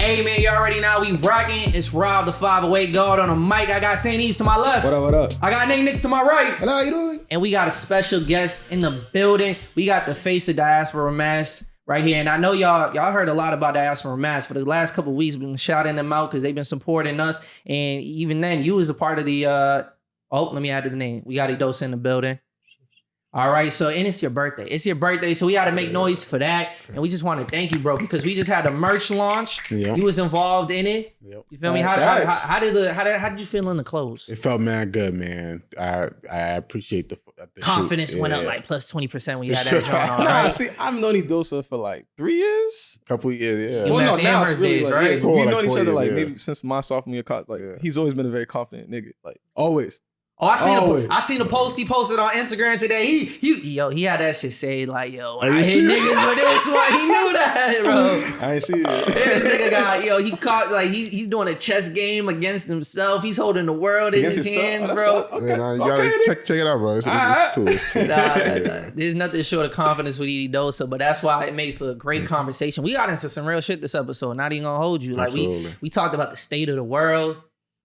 Hey man, you already know we rocking. It's Rob the 508 guard on the mic. I got St. East to my left. What up, what up? I got Nate Nix to my right. Hello, how you doing? And we got a special guest in the building. We got the face of Diaspora Mass right here. And I know y'all heard a lot about Diaspora Mass for the last couple of weeks. We've been shouting them out because they've been supporting us. And even then, you was a part of the let me add to the name. We got Edosa in the building. All right, so and it's your birthday. It's your birthday, so we got to make noise for that. And we just want to thank you, bro, because we just had a merch launch. Yep. You was involved in it. Yep. You feel me? How did you feel in the clothes? It felt mad good, man. I appreciate the confidence shoot. went up like plus 20% when you had that joint on. Nah, right? see, I've known Edosa for like 3 years. Couple years, yeah. Well, no, now it's really days, like, right? yeah, We've known each 4 other years, like yeah. maybe since my sophomore year. Like he's always been a very confident nigga, like always. Oh, I seen a post he posted on Instagram today. He had that shit say like, yo, I hit niggas with this one. He knew that, bro. I ain't see it. This nigga got, he caught like he's doing a chess game against himself. He's holding the world in his hands, bro. Okay. Yeah, you gotta check it out, bro. It's cool. It's cool. Nah. There's nothing short of confidence with Edosa, but that's why it made for a great conversation. We got into some real shit this episode. Not even gonna hold you. Like we talked about the state of the world.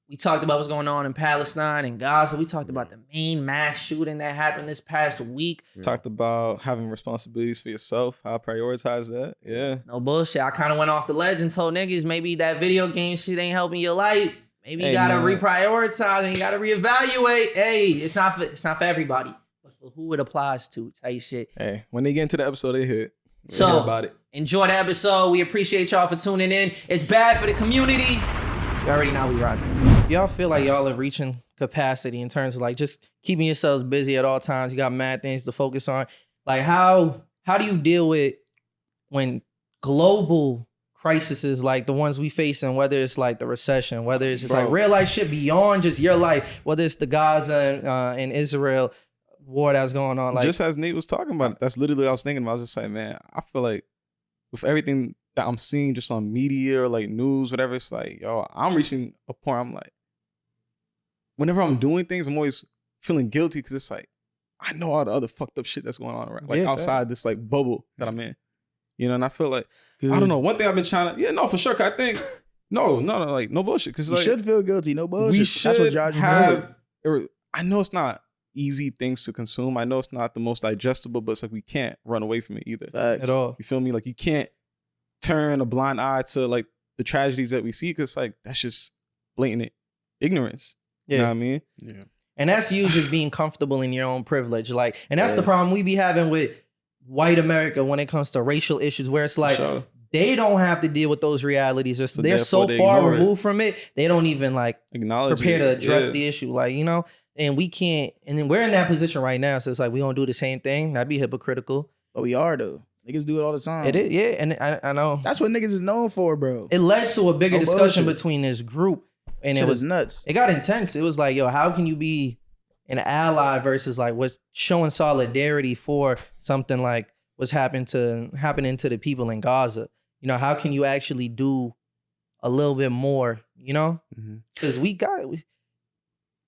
We talked about what's going on in Palestine and Gaza. We talked about the Maine mass shooting that happened this past week. Talked about having responsibilities for yourself, how I prioritize that. Yeah. No bullshit. I kind of went off the ledge and told niggas maybe that video game shit ain't helping your life. Maybe you gotta reprioritize and you gotta reevaluate. Hey, it's not for everybody, but for who it applies to type shit. Hey, when they get into the episode, they hit. So hear about it. Enjoy the episode. We appreciate y'all for tuning in. It's bad for the community. You already know we rocking. Y'all feel like y'all are reaching capacity in terms of like just keeping yourselves busy at all times. You got mad things to focus on. Like how do you deal with when global crises like the ones we facing, whether it's like the recession, whether it's just like real life shit beyond just your life, whether it's the Gaza and Israel war that's going on. Like just as Nate was talking about it, that's literally what I was thinking about. I was just like, man, I feel like with everything that I'm seeing just on media or like news, whatever, it's like, yo, I'm reaching a point. I'm like, whenever I'm doing things, I'm always feeling guilty because it's like, I know all the other fucked up shit that's going on, right? Like outside this like bubble that I'm in, you know. And I feel like I don't know. One thing I've been trying to, for sure. 'Cause I think like no bullshit. Because you like, should feel guilty, no bullshit. We should that's what judges have. I know it's not easy things to consume. I know it's not the most digestible, but it's like we can't run away from it either. Facts. At all. You feel me? Like you can't turn a blind eye to like the tragedies that we see because like that's just blatant ignorance. Yeah. You know what I mean? Yeah. And that's you just being comfortable in your own privilege. Like, and that's the problem we be having with white America when it comes to racial issues, where it's like they don't have to deal with those realities. They're so far removed from it, they don't even like prepare to address the issue. Like, and we can't, and then we're in that position right now. So it's like we don't do the same thing. That'd be hypocritical. But we are though. Niggas do it all the time. It is, yeah, and I know. That's what niggas is known for, bro. It led to a bigger discussion between this group. And it was nuts. It got intense. It was like, yo, how can you be an ally versus like what's showing solidarity for something like what's happening to the people in Gaza? How can you actually do a little bit more, Because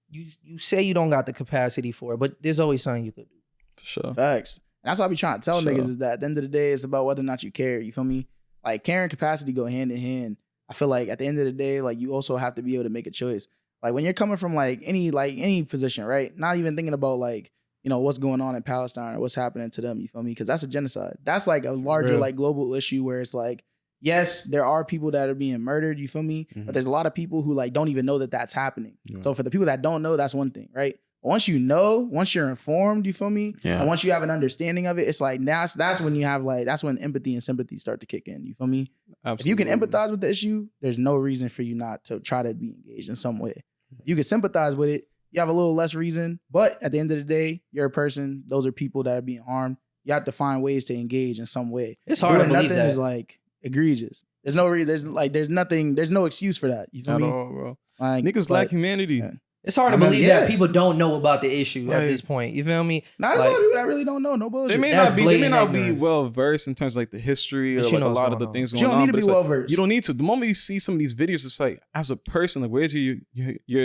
you say you don't got the capacity for it, but there's always something you could do. For sure. Facts. And that's what I be trying to tell niggas is that at the end of the day, it's about whether or not you care. You feel me? Like care and capacity go hand in hand. I feel like at the end of the day, like you also have to be able to make a choice. Like when you're coming from like any position, right? Not even thinking about like, what's going on in Palestine or what's happening to them, you feel me? Because that's a genocide. That's like a larger like global issue where it's like, yes, there are people that are being murdered, you feel me? Mm-hmm. But there's a lot of people who like don't even know that that's happening. Yeah. So for the people that don't know, that's one thing, right? Once you know, once you're informed, you feel me? Yeah. And once you have an understanding of it, it's like that's when you have like, that's when empathy and sympathy start to kick in. You feel me? Absolutely. If you can empathize with the issue, there's no reason for you not to try to be engaged in some way. You can sympathize with it. You have a little less reason, but at the end of the day, you're a person. Those are people that are being harmed. You have to find ways to engage in some way. It's hard to believe nothing that. Is like egregious. There's no reason. There's nothing. There's no excuse for that. You feel me? At all, bro. Like, niggas lack humanity. Yeah. It's hard to believe that people don't know about the issue at this point. You feel me? Not a lot of people that really don't know. No bullshit. They may not be well versed in terms of like the history or like a lot of the things going on. You don't need to be well versed. You don't need to. The moment you see some of these videos, it's like as a person, like where's your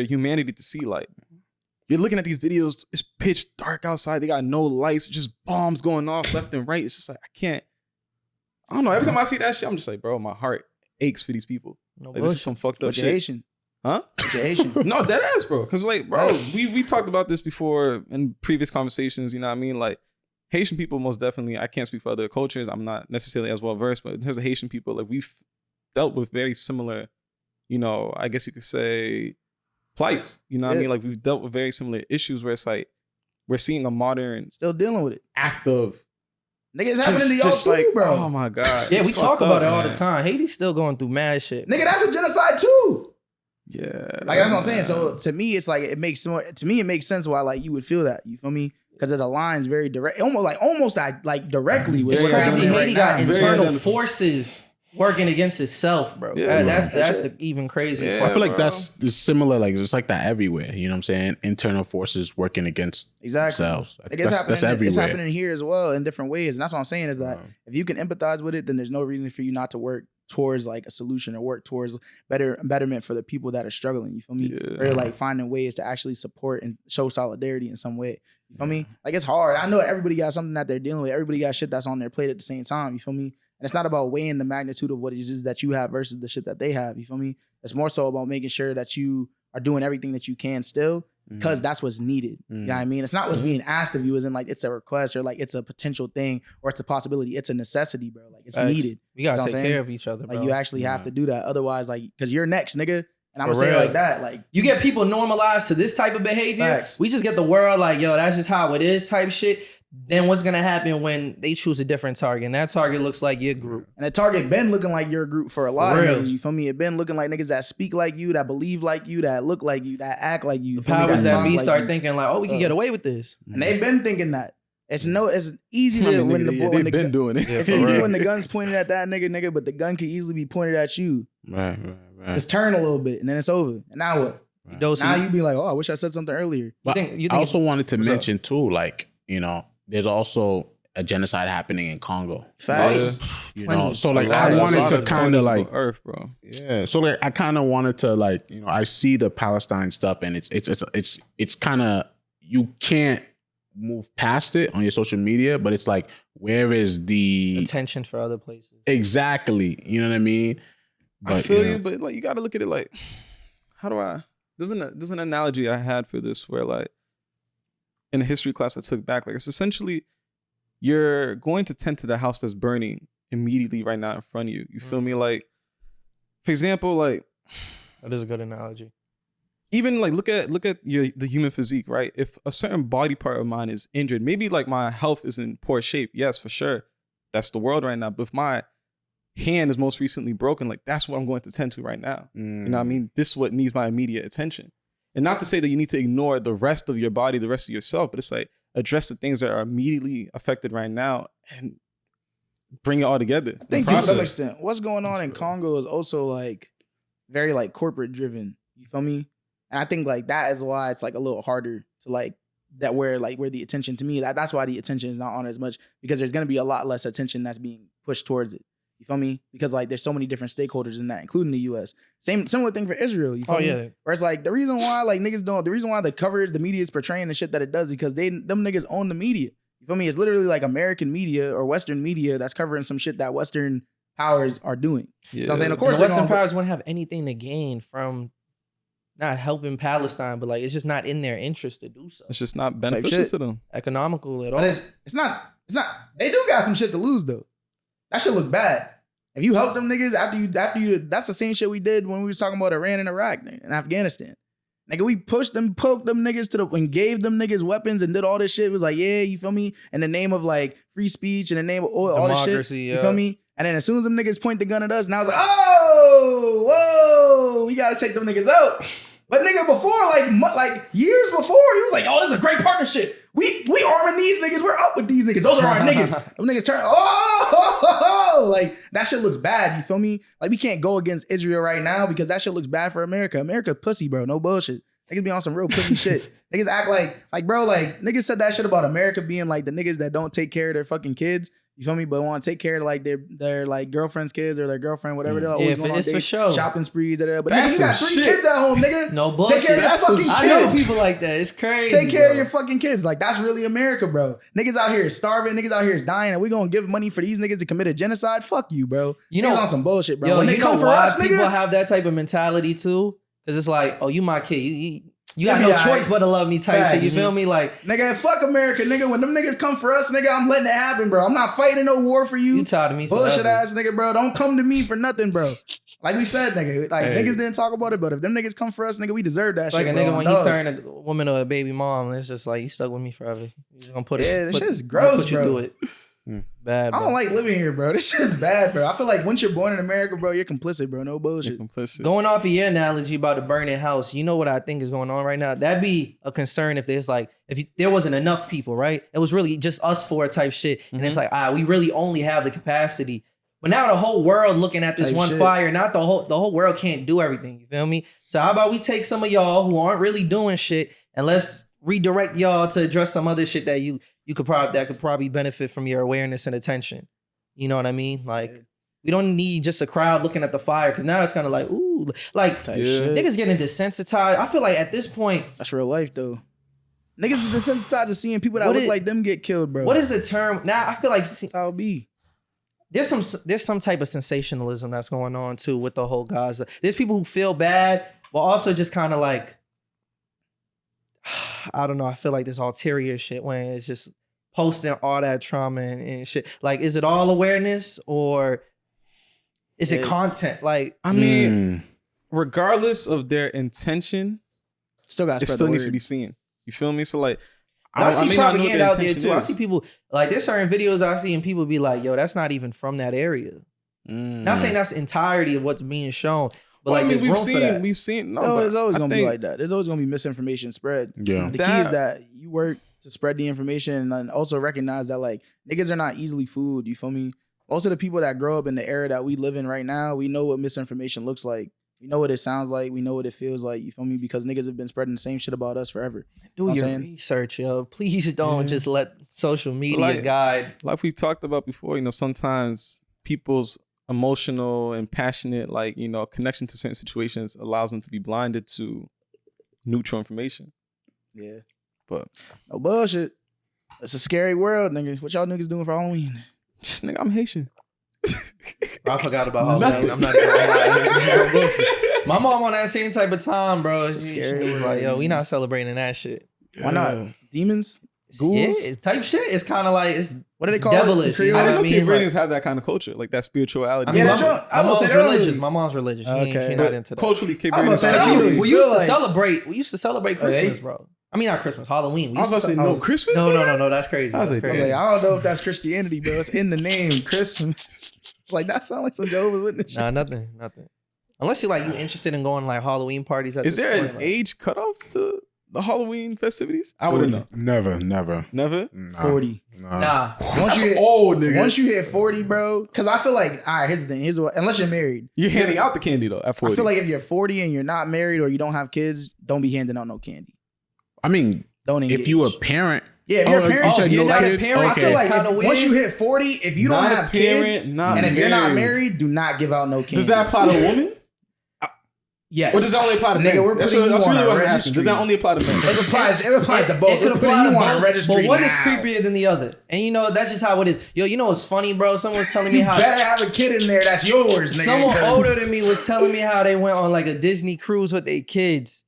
humanity to see? Like you're looking at these videos, it's pitch dark outside. They got no lights, just bombs going off left and right. It's just like I don't know. Every time I see that shit, I'm just like, bro, my heart aches for these people. No Like, this is bullshit. some fucked up But you're shit. Haitian. Huh? But you're Haitian. No, dead ass, bro. Because like, bro, we talked about this before in previous conversations. You know what I mean? Like, Haitian people, most definitely. I can't speak for other cultures. I'm not necessarily as well versed, but in terms of Haitian people, like we've dealt with very similar, you know, I guess you could say, plights. You know what I mean? Like we've dealt with very similar issues where it's like we're seeing a modern Still dealing with it. act of. Nigga, it's happening to y'all too, like, bro. oh my god. Yeah, It's we talk fucked about up, it all man. the time. Haiti's still going through mad shit. Nigga, that's a genocide too. Yeah. Like that's what I'm saying. So to me, it's like it makes sense why like you would feel that. You feel me? Because it aligns very direct, almost directly with It's what's crazy. happening Haiti right got now. Very internal identical. forces working against itself, bro. Yeah, That's bro. the even craziest Yeah. part. I feel like bro. that's it's similar. Like it's like that everywhere. You know what I'm saying? Internal forces working against Exactly. themselves. Like it's That's everywhere. It's happening here as well in different ways. And that's what I'm saying is that Wow. if you can empathize with it, then there's no reason for you not to work towards like a solution or work towards betterment for the people that are struggling. You feel me? Yeah. Or like finding ways to actually support and show solidarity in some way. You feel me? Like it's hard. I know everybody got something that they're dealing with. Everybody got shit that's on their plate at the same time. You feel me? And it's not about weighing the magnitude of what it is that you have versus the shit that they have. You feel me? It's more so about making sure that you are doing everything that you can still because that's what's needed. You know what I mean? It's not what's being asked of you as in like it's a request or like it's a potential thing or it's a possibility. It's a necessity, bro. Like it's Facts. needed. We gotta That's what take I'm saying. care of each other, bro. Like you actually have to do that. Otherwise, like, because you're next, nigga. And I'm For gonna say it real. like that. Like You get people normalized to this type of behavior. Facts. We just get the world like, yo, that's just how it is type shit. Then what's gonna happen when they choose a different target? And that target looks like your group. and the target been looking like your group for a lot For of real. niggas. You feel me? It been looking like niggas that speak like you, that believe like you, that look like you, that act like you. The feel me? powers that talk be like start you. thinking like, oh, we can get away with this. And they've been thinking that. It's easy I to mean, when nigga, the yeah, when they've the been gun- doing it. it's for easy real. when the gun's pointed at that nigga, but the gun could easily be pointed at you. Right. Just turn a little bit and then it's over. And now what? Edosa, Now you be like, oh, I wish I said something earlier. But you think I also wanted to what's up? mention too, like, you know, there's also a genocide happening in Congo. Facts. You Plenty. know, so A like lot I of- wanted a lot to of kind of corners like Earth, bro. yeah. So like I kind of wanted to like, you know, I see the Palestine stuff and it's kind of you can't move past it on your social media, but it's like where is the attention for other places. exactly, you know what I mean? I feel know, you, but like you got to look at it like, how do I? There's an analogy I had for this where like in a history class I took back, like it's essentially you're going to tend to the house that's burning immediately right now in front of you. You feel me? Like, for example, like That is a good analogy. even like look at the human physique, right? If a certain body part of mine is injured, maybe like my health is in poor shape. Yes, for sure. That's the world right now. But if my hand is most recently broken, like that's what I'm going to tend to right now. You know what I mean? This is what needs my immediate attention. And not to say that you need to ignore the rest of your body, the rest of yourself, but it's like address the things that are immediately affected right now and bring it all together. I think to some extent, what's going on in Congo is also like very like corporate driven. You feel me? And I think like that is why it's like a little harder to like that where the attention to me, that's why the attention is not on as much because there's gonna be a lot less attention that's being pushed towards it. You feel me? Because like there's so many different stakeholders in that, including the US. Similar thing for Israel. You feel me? Yeah. Where it's like the reason why like niggas don't, the reason why the media is portraying the shit that it does is because them niggas own the media. You feel me? It's literally like American media or Western media that's covering some shit that Western powers are doing. You know what I'm saying? Of course, The they're Western gonna- powers wouldn't have anything to gain from not helping Palestine, but like it's just not in their interest to do so. It's just not beneficial shit. to them. Economical at all. But it's not. They do got some shit to lose though. That shit look bad. If you help them niggas after you, that's the same shit we did when we was talking about Iran and Iraq and Afghanistan. Nigga, we pushed them, poked them niggas and gave them niggas weapons and did all this shit. It was like, yeah, you feel me? In the name of like free speech, in the name of all this shit. Democracy, You yeah. feel me? And then as soon as them niggas point the gun at us, now it's like, oh, whoa, we gotta take them niggas out. But nigga, before, like years before, he was like, oh, this is a great partnership. We arming these niggas. We're up with these niggas. Those are our niggas. Them niggas turn, like that shit looks bad. You feel me? Like we can't go against Israel right now because that shit looks bad for America. America pussy, bro. No bullshit. Niggas be on some real pussy shit. Niggas act like bro, like niggas said that shit about America being like the niggas that don't take care of their fucking kids. You feel me? But want to take care of like their like girlfriend's kids or their girlfriend, whatever. They're always going on it's for dates, sure. shopping sprees. But That's nigga, you got some 3 shit. kids at home, nigga. No bullshit. Take care of your That's some fucking I kids. know people like that. It's crazy. Take care bro. of your fucking kids. Like, that's really America, bro. Niggas out here is starving. Niggas out here is dying. And we gonna give money for these niggas to commit a genocide? Fuck you, bro. You Niggas know- on some bullshit, bro. Yo, When they you come know for why us, people nigga. have that type of mentality too? Because it's like, oh, you my kid. You got Yeah, no I- choice but to love me type shit. You Facts. feel me? Like, Nigga, fuck America, nigga. When them niggas come for us, nigga, I'm letting it happen, bro. I'm not fighting no war for you. you tired of me Bullshit forever. ass nigga, bro. Don't come to me for nothing, bro. Like we said, nigga. Like, Hey. niggas didn't talk about it, but if them niggas come for us, nigga, we deserve that It's shit, like a bro. nigga On when he those. turn a woman to a baby mom. It's just like, you stuck with me forever. You just gonna put it. Yeah, this put- shit's I'm gross, gonna put you bro. through it. Bad, I bro. don't like living here, bro. This shit's bad, bro. I feel like once you're born in America, bro, you're complicit, bro. No bullshit. Complicit. Going off of your analogy about the burning house, you know what I think is going on right now? That'd be a concern if there's like, there wasn't enough people, right? It was really just us four type shit. And it's like, we really only have the capacity. But now the whole world looking at this Type one shit. fire, not the whole world can't do everything. You feel me? So how about we take some of y'all who aren't really doing shit and let's redirect y'all to address some other shit that you could probably benefit from your awareness and attention. You know what I mean? Like, we don't need just a crowd looking at the fire because now it's kind of like, ooh, like Type Yeah. shit. niggas getting desensitized. I feel like at this point, That's real life, though. Niggas is desensitized to seeing people that What look is- like them get killed, bro. what is the term? Now I feel like I'll be? there's some type of sensationalism that's going on too with the whole Gaza. There's people who feel bad, but also just kind of like, I don't know. I feel like this ulterior shit when it's just posting all that trauma and shit. Like, is it all awareness or is it Yeah. content? Like, I mean, regardless of their intention, Still got it still needs to be seen. You feel me? So like, I see may not know what propaganda their out there intention too. I is. see people like there's certain videos I see and people be like, "Yo, that's not even from that area." Not saying that's the entirety of what's being shown, but Well, like there's we've room for that. seen. No, No, but it's always I gonna be think- like that. There's always gonna be misinformation spread. Yeah. The key is That- that you work to spread the information and also recognize that like niggas are not easily fooled. You feel me? Most of the people that grow up in the era that we live in right now, we know what misinformation looks like. We know what it sounds like. We know what it feels like. You feel me? Because niggas have been spreading the same shit about us forever. Do know what your I'm saying? research, yo. Please don't Yeah. just let social media Like- guide. like we talked about before, sometimes people's emotional and passionate, connection to certain situations allows them to be blinded to neutral information. Yeah. But No bullshit. It's a scary world, nigga. What y'all niggas doing for Halloween? nigga, I'm Haitian. I forgot about Nothing. Halloween. I'm not even gonna lie. No bullshit. My mom on that same type of time, bro. It's a She scary was like, world, "Yo, we man. not celebrating that shit." Why not? Demons? Ghouls? Yeah, type shit. It's kind of like it's What do they it's call it in devilish. Creole? You know I what didn't I know mean? Cape Like, Verdeans have that kind of culture, like that spirituality. I mean, Yeah, my, that's what- my I was mom's gonna say that religious. earlier. My mom's religious. She Okay. not into that. Culturally, Cape I was Verdeans. gonna say, have I that. don't really We feel used to like- celebrate. We used to celebrate Oh, they- Christmas, bro. I mean, not Christmas, Halloween. We I was used about to to say no Christmas. No, nigga? no. That's crazy. I was That's like, I was crazy. like, I don't know if that's Christianity, bro. It's in the name, Christmas. Like, that sounds like some Jehovah's Witness shit. Nah, nothing. Unless you're like you interested in going like Halloween parties. At Is this there point, an like- age cutoff to the Halloween festivities? I wouldn't know. Never. Never. Nah. 40. Nah. Once you hit, old, nigga. once you hit 40, bro, because I feel like, all right, here's the thing. Unless you're married. You're handing out the candy though at 40. I feel like if you're 40 and you're not married or you don't have kids, don't be handing out no candy. I mean, Don't engage. if you a parent, Yeah, if you're a you parent, said you're no not a kids? parent, I Okay. feel like kinda if, weird. once you hit 40, if you don't Not a have parent, kids, not and if you're not married. married, do not give out no candy. Does that apply to a woman? Yes. Or does that only apply to Nigga, men? we're That's putting really, you that's on really a what I'm asking. registry. Does that only apply to men? It applies to both. It could We're putting apply you to on a both, registry but one is now. creepier than the other. And you know, that's just how it is. Yo, you know what's funny, bro? Someone was telling me You how better have a kid in there that's yours, nigga. someone 'cause- older than me was telling me how they went on like a Disney cruise with their kids.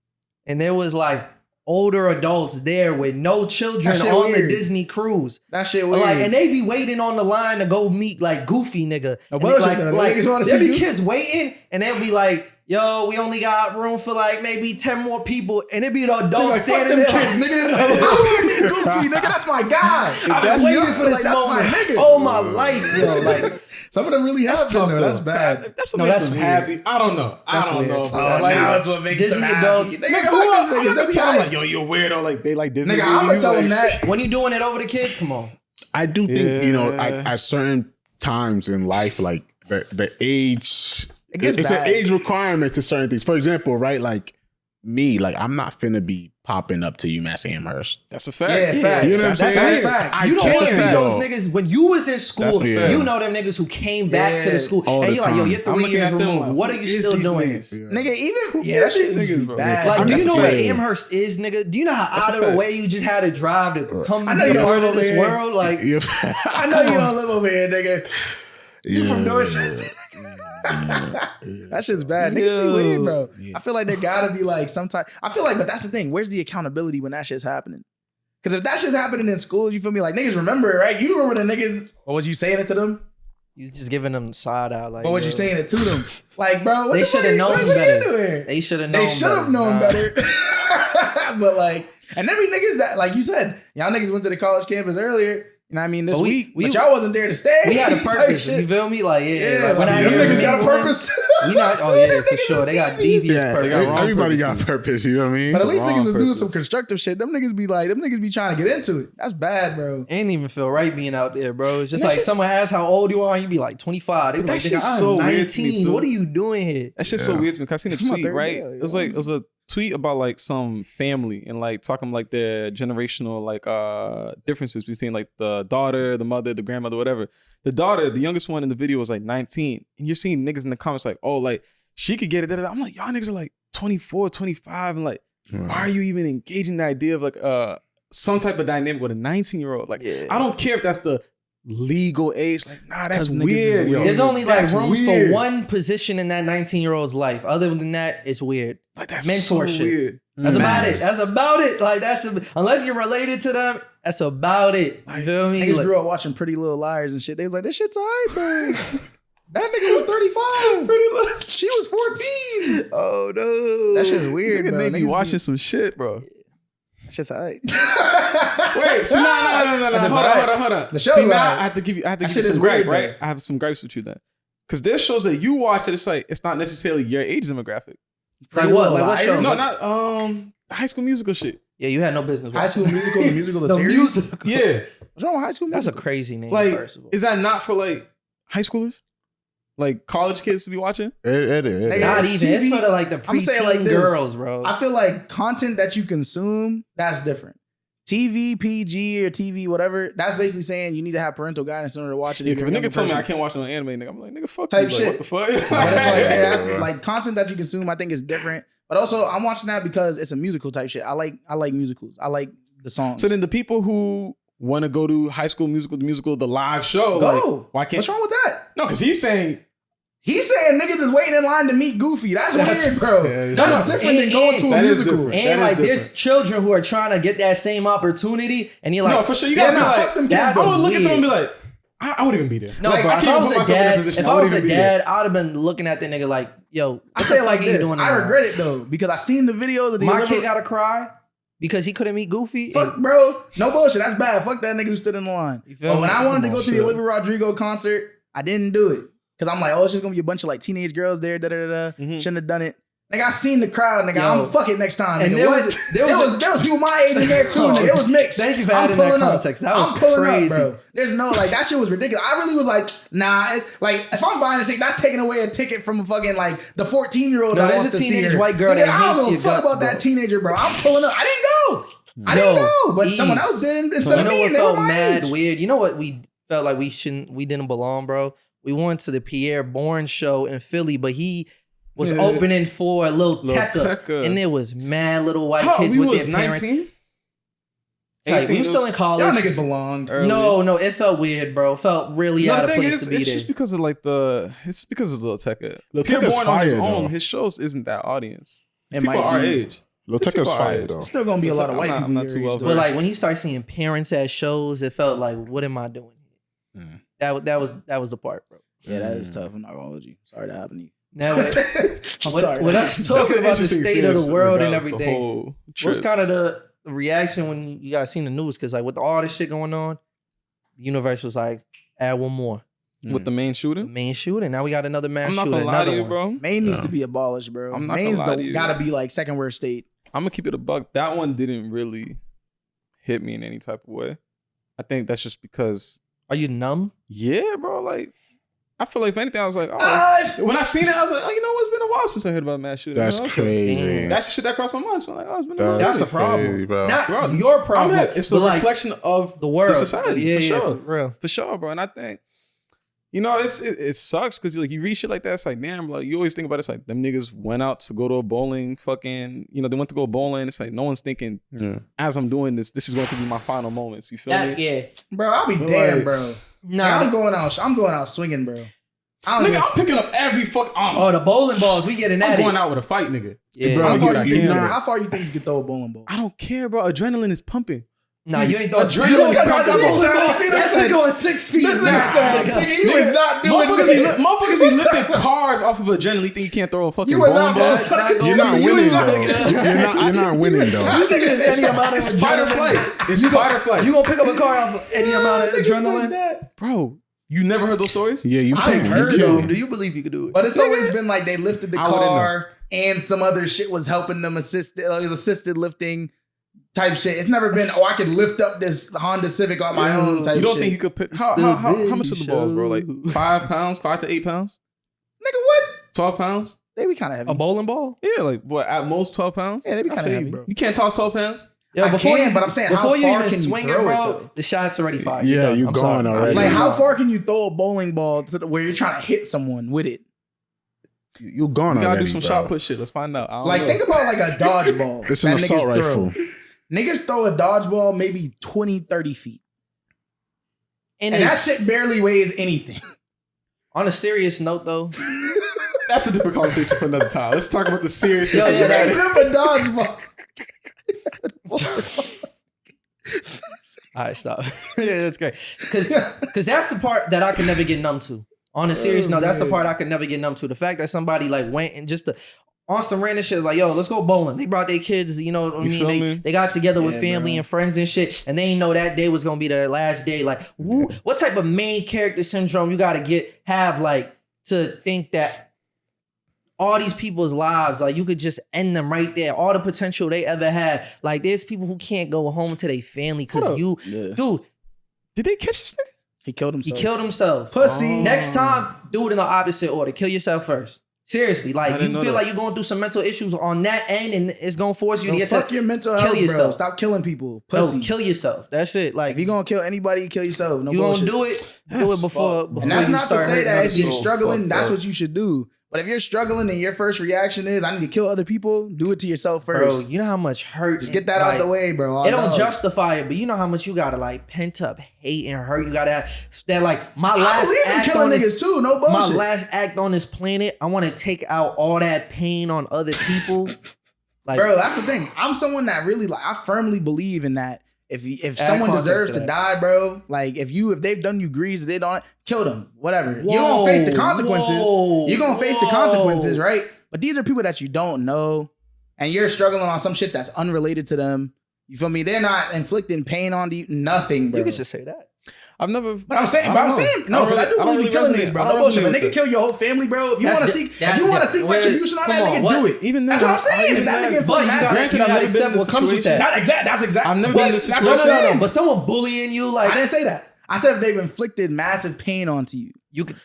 And there was like older adults there with no children That shit on the weird. Disney cruise. That shit weird. Like, and they be waiting on the line to go meet like Goofy nigga. No And bullshit, like, though. like Niggas wanna there see be you. kids waiting, and they'll be like, "Yo, we only got room for like maybe 10 more people," and it be the Nigga, adults like, fuck standing them there. kids, nigga. I want to meet Goofy, nigga. That's my guy. I've That's been waiting yours, for this like, that's my moment nigga. all my life, yo. Like, Some of them really have That's been, tough though. though. That's bad. That's what No, makes that's them weird. happy. I don't know. That's I don't weird. know. Oh, bro. that's Like, now it's what makes Disney them adults- happy. nigga, fuck who them I'm niggas. gonna They be tell hype. like, yo, you're weirdo. Like they like Disney. Nigga, I'm gonna movies, tell like- them that. when you doing it over the kids, come on. I do think Yeah. at certain times in life, like the age, It gets it's bad. an age requirement to certain things. For example, right, like me, like I'm not finna be popping up to UMass Amherst. That's a fact. Yeah, fact. You know what I'm That's saying? fact. You don't That's want to a be fact. those niggas when you was in school. That's a fact. You know them niggas who came back to the school All and the you're like, yo, time. you're I'm 3 looking years at them removed. like, What are you who is still these doing? niggas? Nigga, even Yeah, that shit niggas, used to be bro. bad. Like, do That's you know a what fact. Amherst is, nigga? Do you know how That's out a of the fact. way you just had to drive to come I know be you a don't part of live this there. world? Like, I know you don't live over here, nigga. You from Dorchester? That shit's bad. Niggas be weird, bro. Yeah. I feel like there gotta be like some type. I feel like, but that's the thing. Where's the accountability when that shit's happening? Because if that shit's happening in schools, you feel me? Like niggas remember it, right? You remember the niggas. What was you saying it to them? you just giving them side eye. Like, What was you yo, saying it to them? Like, bro, what They the should fuck have you- known what you better. doing? They should have known. They should have known Nah. better. But like, and every niggas that, like you said, y'all niggas went to the college campus earlier. You know what I mean? This But week, but y'all wasn't there to stay. We had a type purpose. shit. You feel me? Like, Yeah, like when I them hear niggas got a mingling, purpose too. We not. Oh yeah, for sure. They got devious Yeah, purpose. wrong everybody purposes. got purpose. You know what I mean? But at least Wrong niggas was doing purpose. some constructive shit. Them niggas be trying to get into it. That's bad, bro. Ain't even feel right being out there, bro. It's just And that like shit- someone asks how old you are, and you be like 25. They be That like, shit's nigga, I'm so weird to me, 19. too. What are you doing here? That shit's so Yeah. weird to me. 'Cause I seen a It's my tweet, third right? day, It was a tweet about like some family and like talking like their generational like differences between like the daughter, the mother, the grandmother, whatever. The daughter, the youngest one in the video was like 19. And you're seeing niggas in the comments like, oh, like she could get it. Da-da-da. I'm like, y'all niggas are like 24, 25. And like, why are you even engaging the idea of like some type of dynamic with a 19-year-old? Like, Yeah. I don't care if that's the legal age. Like, nah, that's 'Cause niggas is weird. yo. weird. There's only like That's room weird. for one position in that 19-year-old's life. Other than that, it's weird. Like, that's mentorship. so weird. That's about it. Matters. That's about it. Like unless you're related to them, that's about it. You feel me? Niggas Like, grew up watching Pretty Little Liars and shit. They was like, this shit's alright, bro. That nigga was 35. She was 14. oh no. That shit's weird, Nigga, bro. they be Niggas watching some shit, bro. That shit's alright. Wait, so no. That shit's Hold on. The show's See, now alright. I have to give you That some shit is gripe, weird, right? though. I have some gripes with you then. Because there's shows that you watch that it's like, it's not necessarily your age demographic. Like what? Like what Liars? shows? No, not High School Musical shit. Yeah, you had no business. High School Musical, the musical, the series. musical. Yeah. What's wrong with High School That's a Musical? crazy name. Like, first of all. is that not for like high schoolers? Like college kids to be watching? It is. Nigga, Not it's even. It's TV. for the like the I'm saying preteen like this. girls, bro. I feel like content that you consume, that's different. TV, PG, or TV, whatever, that's basically saying you need to have parental guidance in order to watch it. Yeah, if if you're a a younger nigga told me I person. can't watch no anime, nigga, I'm like, nigga, fuck Type you. Like, shit. what the fuck? But it's like, that's like content that you consume, I think is different. But also, I'm watching that because it's a musical type shit. I like musicals. I like the songs. So then the people who want to go to High School Musical, the live show, go. like, why can't? What's wrong with that? No, because he's saying He's saying niggas is waiting in line to meet Goofy. That's weird, bro. yeah, That's no, different than and- going to a that is musical. different. and That is like there's different. children who are trying to get that same opportunity, and you're like, no, for sure. You Yeah, gotta nah, be fuck like, them kids. that's I would look at them weird. and be like, I wouldn't even be there. No, Like, bro. I If can't I put was a myself in that dad, position. if I I was wouldn't a even be there. dad, I'd have been looking at the nigga like, "Yo, what I the say it fuck like are you this. doing I in there? regret it though because I seen the video that My kid gotta cry because he couldn't meet Goofy. Fuck, bro. No bullshit. That's bad. Fuck that nigga who stood in the line. You feel But when me? I wanted to Come go on, to the shit. Olivia Rodrigo concert, I didn't do it. Because I'm like, oh, it's just going to be a bunch of like teenage girls there. Mhm. Shouldn't have done it. Nigga, I seen the crowd. Nigga, Yo. I'm fuck it next time. And Nigga. there What? was- there was people my age in there too. Nigga. It was mixed. Thank you for I'm adding that pulling up. context. That was I'm pulling crazy. up, bro. There's no like that shit was ridiculous. I really was like, nah. It's like if I'm buying a ticket, that's taking away a ticket from a fucking like the 14-year-old. No, that there's wants a to see teenage her. white girl Nigga, that I don't hates give a your fuck guts, about bro. that teenager, bro. I'm pulling up. I didn't go. I Yo, didn't go, but someone ease. else did instead You of know me. what And they were felt my mad age. weird? You know what we felt like we didn't belong, bro? We went to the Pierre Bourne show in Philly, but he was Yeah. opening for a little Lil Tekka, Tekka. and there was mad little white How, kids we with was their parents. 19? Tight. We were still in 18, college. Y'all niggas belonged. Early. No, it felt weird, bro. It felt really No, out the of thing place is, to be it's there. just because of like it's because of Lil Tekka. Lil Pierre Tekka's Bourne on his fire, own, though. his shows isn't that audience. It People might our be. age. Lil These people Tekka's our fire age. though. Still gonna be a lot of I'm white not- people. I'm not your too age, well though. But like when you start seeing parents at shows, it felt like, what am I doing? Mm. That was the part, bro. Yeah, that is tough. I'm not gonna hold you. Sorry that happened to you. Now, I'm with sorry. us talking about the state of the world and everything, what's Trip. kind of the reaction when you guys seen the news? Because like with all this shit going on, the universe was like, add one more. With the main The shooting? main shooting. Now we got another mass I'm not shooting. gonna lie to Another you, one. bro. Maine needs Yeah. to be abolished, bro. I'm not gonna Maine's lie to you. gotta be like second worst state. I'm gonna keep it a buck. That one didn't really hit me in any type of way. I think that's just because, Are you numb? yeah, bro. Like, I feel like if anything, I was like, oh. When I seen it, I was like, oh, you know what? It's been a while since I heard about mass shooting. That's crazy. That's the shit that crossed my mind. So I'm like, oh, it's been a while. That's a problem, bro. Not your problem. It's a reflection of the world, the society, for sure, for real, for sure, bro. And I think, you know, it sucks because like you read shit like that. It's like, damn, like you always think about it, it's like them niggas went out to go to a bowling, fucking, you know, they went to go bowling. It's like no one's thinking, as I'm doing this is going to be my final moments. You feel me? Yeah, bro. I'll be damned, bro. Nah, I'm going out swinging, bro. Nigga, I'm picking up every fuck. The bowling balls, we getting that. I'm going out with a fight, nigga. Yeah, bro. How far you think you can throw a bowling ball? I don't care, bro. Adrenaline is pumping. Nah, you ain't throwing adrenaline. That shit going 6 feet. Nigga, you is not doing this. Motherfuckers be lifting cars off of adrenaline. You think you can't throw a fucking bowling ball? You're not winning though. You're not winning though. You think there's any amount of It's fight or flight. It's fight or flight. You gonna pick up a car off any amount of adrenaline, bro? You never heard those stories? Yeah, you've heard them. Do you believe you could do it? But it's always been like they lifted the car and some other shit was helping them assisted lifting type shit. It's never been, I could lift up this Honda Civic on my own type shit. You don't think you could pick, how much are the balls, bro? Like 5 pounds, 5 to 8 pounds? Nigga, what? 12 pounds? They be kind of heavy. A bowling ball? Yeah, like what, at most 12 pounds? Yeah, they be kind of heavy. Bro. You can't toss 12 pounds? Yeah, but I'm saying, before you even can swing it, bro, the shot's already fired. Yeah, you're going already. Like, how far can you throw a bowling ball where you're trying to hit someone with it? You're gone already. You gotta do some shot put shit. Let's find out. Like, think about like a dodgeball. It's an assault rifle. Niggas throw a dodgeball maybe 20, 30 feet. And that shit barely weighs anything. On a serious note, though. That's a different conversation for another time. Let's talk about the seriousness of that. Grip a dodgeball. All right, stop. Yeah, that's great. Because that's the part that I can never get numb to. On a serious note, that's the part I could never get numb to. The fact that somebody like went and just on some random shit, like, yo, let's go bowling. They brought their kids, you know what I mean? They got together with family and friends and shit, and they didn't know that day was gonna be their last day. Like, what type of main character syndrome you gotta have like to think that all these people's lives, like you could just end them right there. All the potential they ever had. Like, there's people who can't go home to their family because dude, did they catch this nigga? He killed himself. He killed himself. Pussy. Next time, do it in the opposite order. Kill yourself first. Seriously, like you feel like you're going through some mental issues on that end, and it's gonna force you to get fuck your mental health, kill yourself. Bro. Stop killing people. Pussy. No, kill yourself. That's it. Like, if you gonna kill anybody, kill yourself. No you bullshit. Gonna do it before. And that's not to say that if you're struggling, that's what you should do. But if you're struggling and your first reaction is, I need to kill other people, do it to yourself first. Bro, you know how much hurt. Just get that out the way, bro. It don't justify it, but you know how much you gotta like pent up hate and hurt. You gotta have that like my last act on this too. No bullshit. My last act on this planet, I want to take out all that pain on other people. Like, bro, that's the thing. I'm someone that really like. I firmly believe in that. If someone deserves to die, bro, like if they've done you grease, they don't kill them, whatever. You're gonna face the consequences. You're gonna face the consequences, right? But these are people that you don't know, and you're struggling on some shit that's unrelated to them. You feel me? They're not inflicting pain on you. Nothing, bro. You could just say that. I've never. But I'm saying, no, because I do believe in killing niggas, bro. No bullshit. If a nigga kill your whole family, bro, if you want to seek retribution on that nigga, do it. Even that's what I'm saying. That nigga, but you gotta accept what comes with that. That's exactly. I've never been in this situation. No. But someone bullying you, like, I didn't say that. I said if they've inflicted massive pain onto you.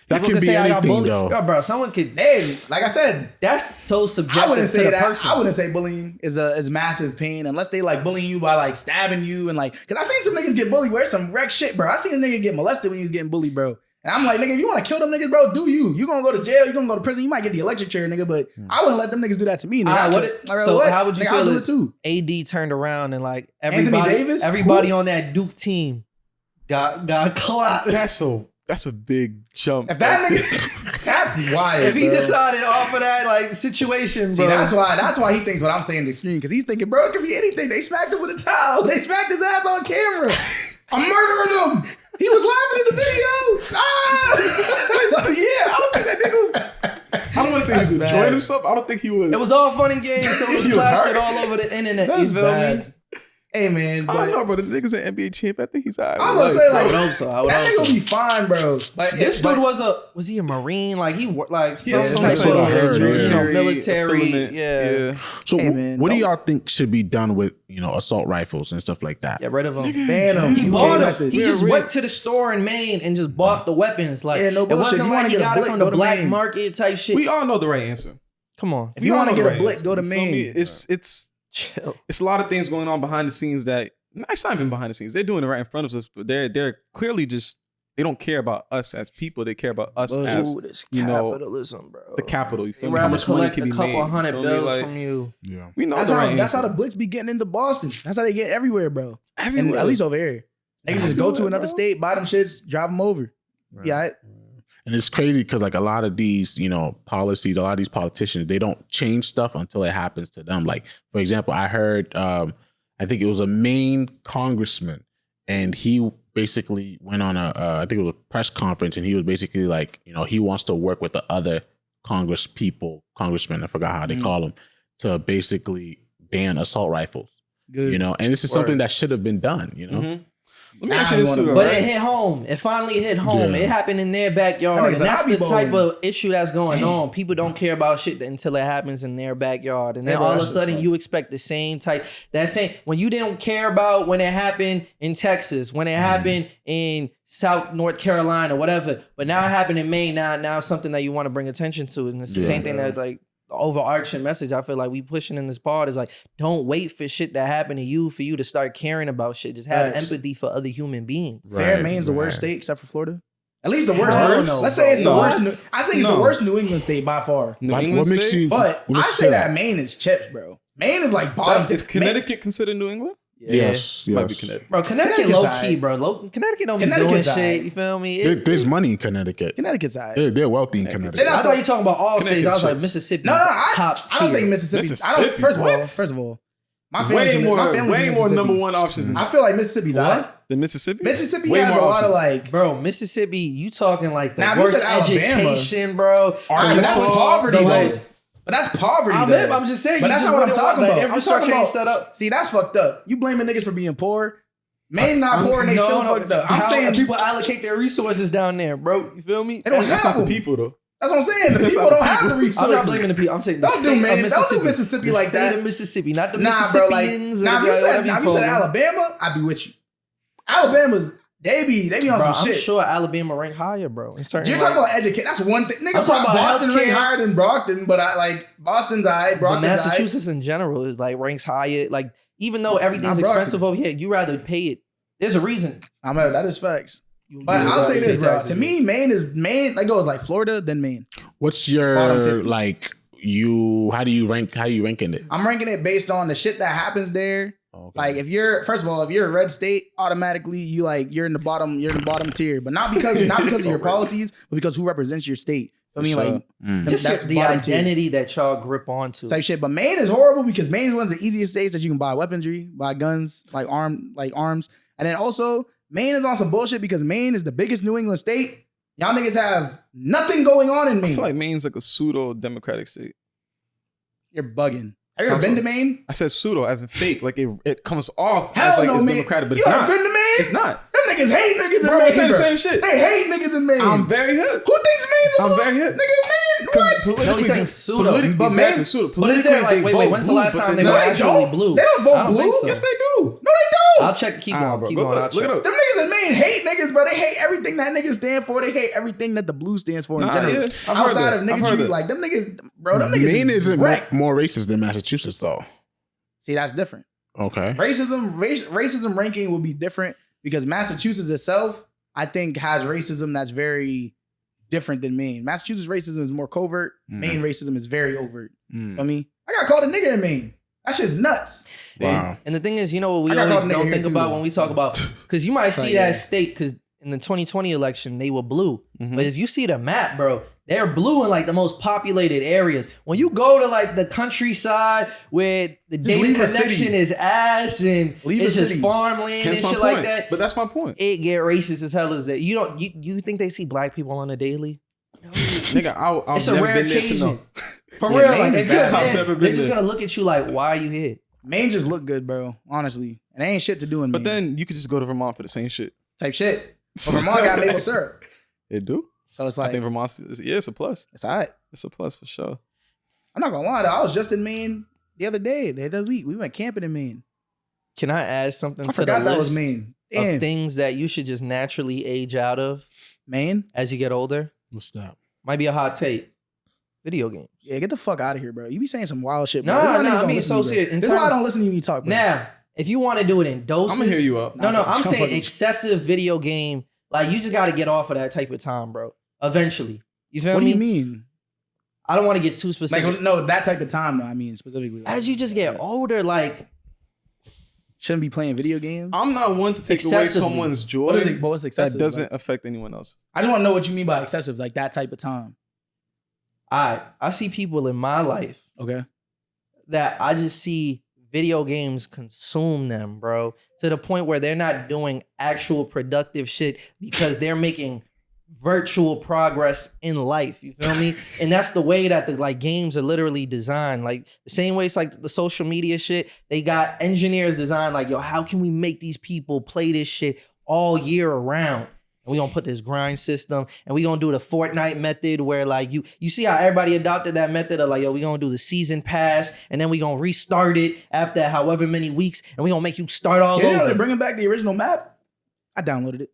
That could be anything, though. Yo, bro, someone could. Hey, like I said, that's so subjective. I wouldn't say to the that. person. I wouldn't say bullying is massive pain unless they like bullying you by like stabbing you and like. Cause I seen some niggas get bullied where it's some wreck shit, bro. I seen a nigga get molested when he was getting bullied, bro. And I'm like, nigga, if you want to kill them niggas, bro, do you? You gonna go to jail? You gonna go to prison? You might get the electric chair, nigga. But I wouldn't let them niggas do that to me. Nigga. So how would you feel if AD turned around and like everybody on that Duke team got clocked? That's a big jump. If that nigga, that's wild. If he decided off of that like situation, bro. See, that's why he thinks what I'm saying is extreme, because he's thinking, bro, it could be anything. They smacked him with a towel. They smacked his ass on camera. I'm murdering him. He was laughing in the video. Yeah, I don't think that nigga was. I don't want to say he was enjoying himself. I don't think he was. It was all fun and games, so it was plastered all over the internet. You feel me? Hey man, I but don't know, bro. The nigga's an NBA champ. I think he's alright. I was gonna say I would like hope so. I would that hope nigga so. gonna be fine, bro. But This dude was he a Marine? Like he like some Yeah, type that's what I heard, of yeah. military. Affiliate, Yeah. So Hey, man, what do don't- y'all think should be done with, assault rifles and stuff like that? Get rid of him. ban him. He You bought can't us. have to- He just Yeah, went to the store in Maine and just bought the weapons. Like Yeah, no it bullshit. wasn't You like wanna he get a got it blick, from go the to black Maine. market type shit. We all know the right answer. Come on. If you want to all know get the a right blick, answer. go to You feel me? Maine. It's Chill. a lot of things going on behind the scenes that it's not even behind the scenes. They're doing it right in front of us. But they're clearly just they don't care about us as people. They care about us as Ooh, this you know, capitalism, bro. the capital. You They feel me? How rather much money collect can a be couple made? hundred You feel me? bills Like, from you. Yeah. we know That's the how right that's how answer. the blicks be getting into Boston. That's how they get everywhere, bro. And Everywhere. at least over here, they can just go to Everywhere, another bro. state, buy them shits, drive them over. Yeah, And it's crazy because like a lot of these, policies, a lot of these politicians, they don't change stuff until it happens to them. Like, for example, I heard, I think it was a Maine congressman, and he basically went on I think it was a press conference, and he was basically like, he wants to work with the other congressmen, I forgot how they call them, to basically ban assault rifles. good. And this is something that should have been done. Mhm. Let me Nah, ask you you this wanna- too, But right? it hit home. It finally hit home. Yeah. It happened in their backyard. That And nigga's that's a the hobby type bowling. of issue that's going on. People don't care about shit until it happens in their backyard. And then Yeah, bro, all of a that's just sudden fucked. you expect the same type. That same when you didn't care about when it happened in Texas, when it happened in South North Carolina, whatever. But now it happened in Maine. Now it's something that you want to bring attention to. And it's the Yeah. same thing that like the overarching message I feel like we pushing in this part is like, don't wait for shit that happened to you for you to start caring about shit. Just have Facts. empathy for other human beings. Fair, Maine's the worst state except for Florida. At least the worst. I don't know, Let's say it's the bro. worst. What? I think it's the No. worst New England state by far. New Like, England what makes state? you? But what I makes you say that Maine is chips, bro. Maine is like bottom. Is Connecticut considered New England? Yes, Might be yes. Connecticut. Bro, Connecticut Connecticut's low key, aight. bro. Connecticut don't be Connecticut's doing shit. aight. You feel me? There's money in Connecticut. Connecticut's alright. They're wealthy in Connecticut. Connecticut. I thought you talking about all states. I was like Connecticut Mississippi. No, top I don't tier. think Mississippi. I Mississippi? don't. First What? of all, my Way family's more Mississippi. number one options I feel like Mississippi's alright. than Mississippi. Mississippi Way has a more lot of options. like. Bro, Mississippi, you talking like the Now, if you worst said Alabama, education, bro. Alright, but that's Arkansas, poverty, the though. lowest- But that's poverty. I'm though. just saying. But you that's just not what I'm wouldn't talking want about. the I'm infrastructure talking ain't about. set up. See, that's fucked up. You blaming niggas for being poor. Maine not poor and they still fucked up. I'm How saying people allocate their resources down there, bro. You feel me? they don't That's have not the them. people though. That's what I'm saying. The That's people not don't the have the people. resources. I'm not blaming the people. I'm saying the Don't do state Maine. of Don't do Mississippi. Mississippi The like state that. of Mississippi, not the Nah, bro. Like, Mississippians. now if you said call them. Alabama, I'd be with you. Alabama's they be on Bro, some I'm shit. sure Alabama rank higher, bro. In certain, You're talking about education. That's one thing. Nigga, I'm talking about Boston healthcare. rank higher than Brockton, but I like Boston's high. but Brockton's high. Massachusetts in general is like ranks higher. Like even though everything's Not Brockton. expensive over here, you rather pay it. There's a reason. That is facts. But You I'll say rather this, pay bro. taxes. To me, Maine. Like goes like Florida, then Maine. What's Bottom your 50. like? How do you ranking it? I'm ranking it based on the shit that happens there. Okay. Like if you're a red state, automatically you're in the bottom tier. But not because of your policies, but because who represents your state. I mean, sure. like Just that's the bottom tier identity that y'all grip onto. type shit. But Maine is horrible because Maine is one of the easiest states that you can buy weaponry, buy guns, like arms. And then also Maine is on some bullshit because Maine is the biggest New England state. Y'all niggas have nothing going on in I Maine. feel like Maine's like a pseudo democratic state. You're bugging. Have you ever been to Maine? I said pseudo as in fake. Like it comes off Hell as like no, it's Maine. democratic, but You it's ever not. been to Maine? It's not. Them niggas hate niggas in Bro, Maine. I'm saying the bro. same shit. They hate niggas in Maine. I'm very hip. Who thinks Maine's a I'm bull- very hip. Nigga, Maine, what? Politically, No, he's saying pseudo. But exactly, Maine- pseudo. But is that like, Politically, wait, they when's the vote last blue, time but they no, were they actually don't. blue? They don't vote I don't blue. think so. Yes, they do. No, they don't. I'll check. Keep Ah, going. bro, Keep go going. I'll look it check. up. Them niggas in Maine hate niggas, bro. They hate everything that niggas stand for. They hate everything that the blue stands for in Nah, general. yeah. I've heard Outside that. of I've niggas, heard you that. like them niggas, bro. Them niggas Maine is isn't wrecked. more racist than Massachusetts, though. See, that's different. Okay. Racism ranking will be different because Massachusetts itself, I think, has racism that's very different than Maine. Massachusetts racism is more covert. Maine racism is very overt. I mean, I got called a nigga in Maine. That shit's nuts. Wow. And the thing is, you know what we I got always called a nigga don't here think too. about when we talk about, because you might see yeah. that state, because in the 2020 election, they were blue. Mhm. But if you see the map, bro, they're blue in like the most populated areas. When you go to like the countryside where the data leave a connection city. is ass and Leave it's a just city. farmland Hence and my shit point. like that, But that's my point. it get racist as hell as that. You think they see black people on a daily? Nigga, I've It's a never rare been there to occasion. know. For Yeah, real, Maine like is if you're bad. I've there, never they're been just there. gonna look at you like, why are you here? Maine just look good, bro. Honestly, And there ain't shit to do in Maine. But then you could just go to Vermont for the same shit. Type shit. But Vermont got maple syrup. It do? So it's I like, think Vermont's, it's a plus. it's all right. It's a plus for sure. I'm not gonna lie though. I was just in Maine the other week. We went camping in Maine. Can I add something I to forgot the that was list Maine. of Damn. things that you should just naturally age out of Maine? as you get older? What's that? Might be a hot take. Video games. Yeah, get the fuck out of here, bro. You be saying some wild shit, bro. No, This is why no, niggas I don't mean, listen so to me, bro. serious. In This is why I terms- don't listen to you when you talk, bro. Now, if you want to do it in doses, I'm gonna hear you up. No, I'm saying fucking- excessive video game. Like you just got to get off of that type of time, bro. Eventually, you feel What me? do you mean? I don't want to get too specific. Like, no, that type of time, though. I mean, specifically. Like, As you just get older, like shouldn't be playing video games. I'm not one to take away Excessively. someone's joy. What is it? What's excessive? That doesn't Like, affect anyone else. I just want to know what you mean by excessive, like that type of time. I see people in my life Okay. that I just see video games consume them, bro, to the point where they're not doing actual productive shit because they're making virtual progress in life. You feel me? And that's the way that the like games are literally designed. Like the same way it's like the social media shit. They got engineers designed like, yo, how can we make these people play this shit all year around? And we gonna put this grind system and we gonna do the Fortnite method where like you see how everybody adopted that method of like, yo, we gonna do the season pass and then we gonna restart it after however many weeks and we gonna make you start all Yeah, over. they're bringing back the original map. I downloaded it.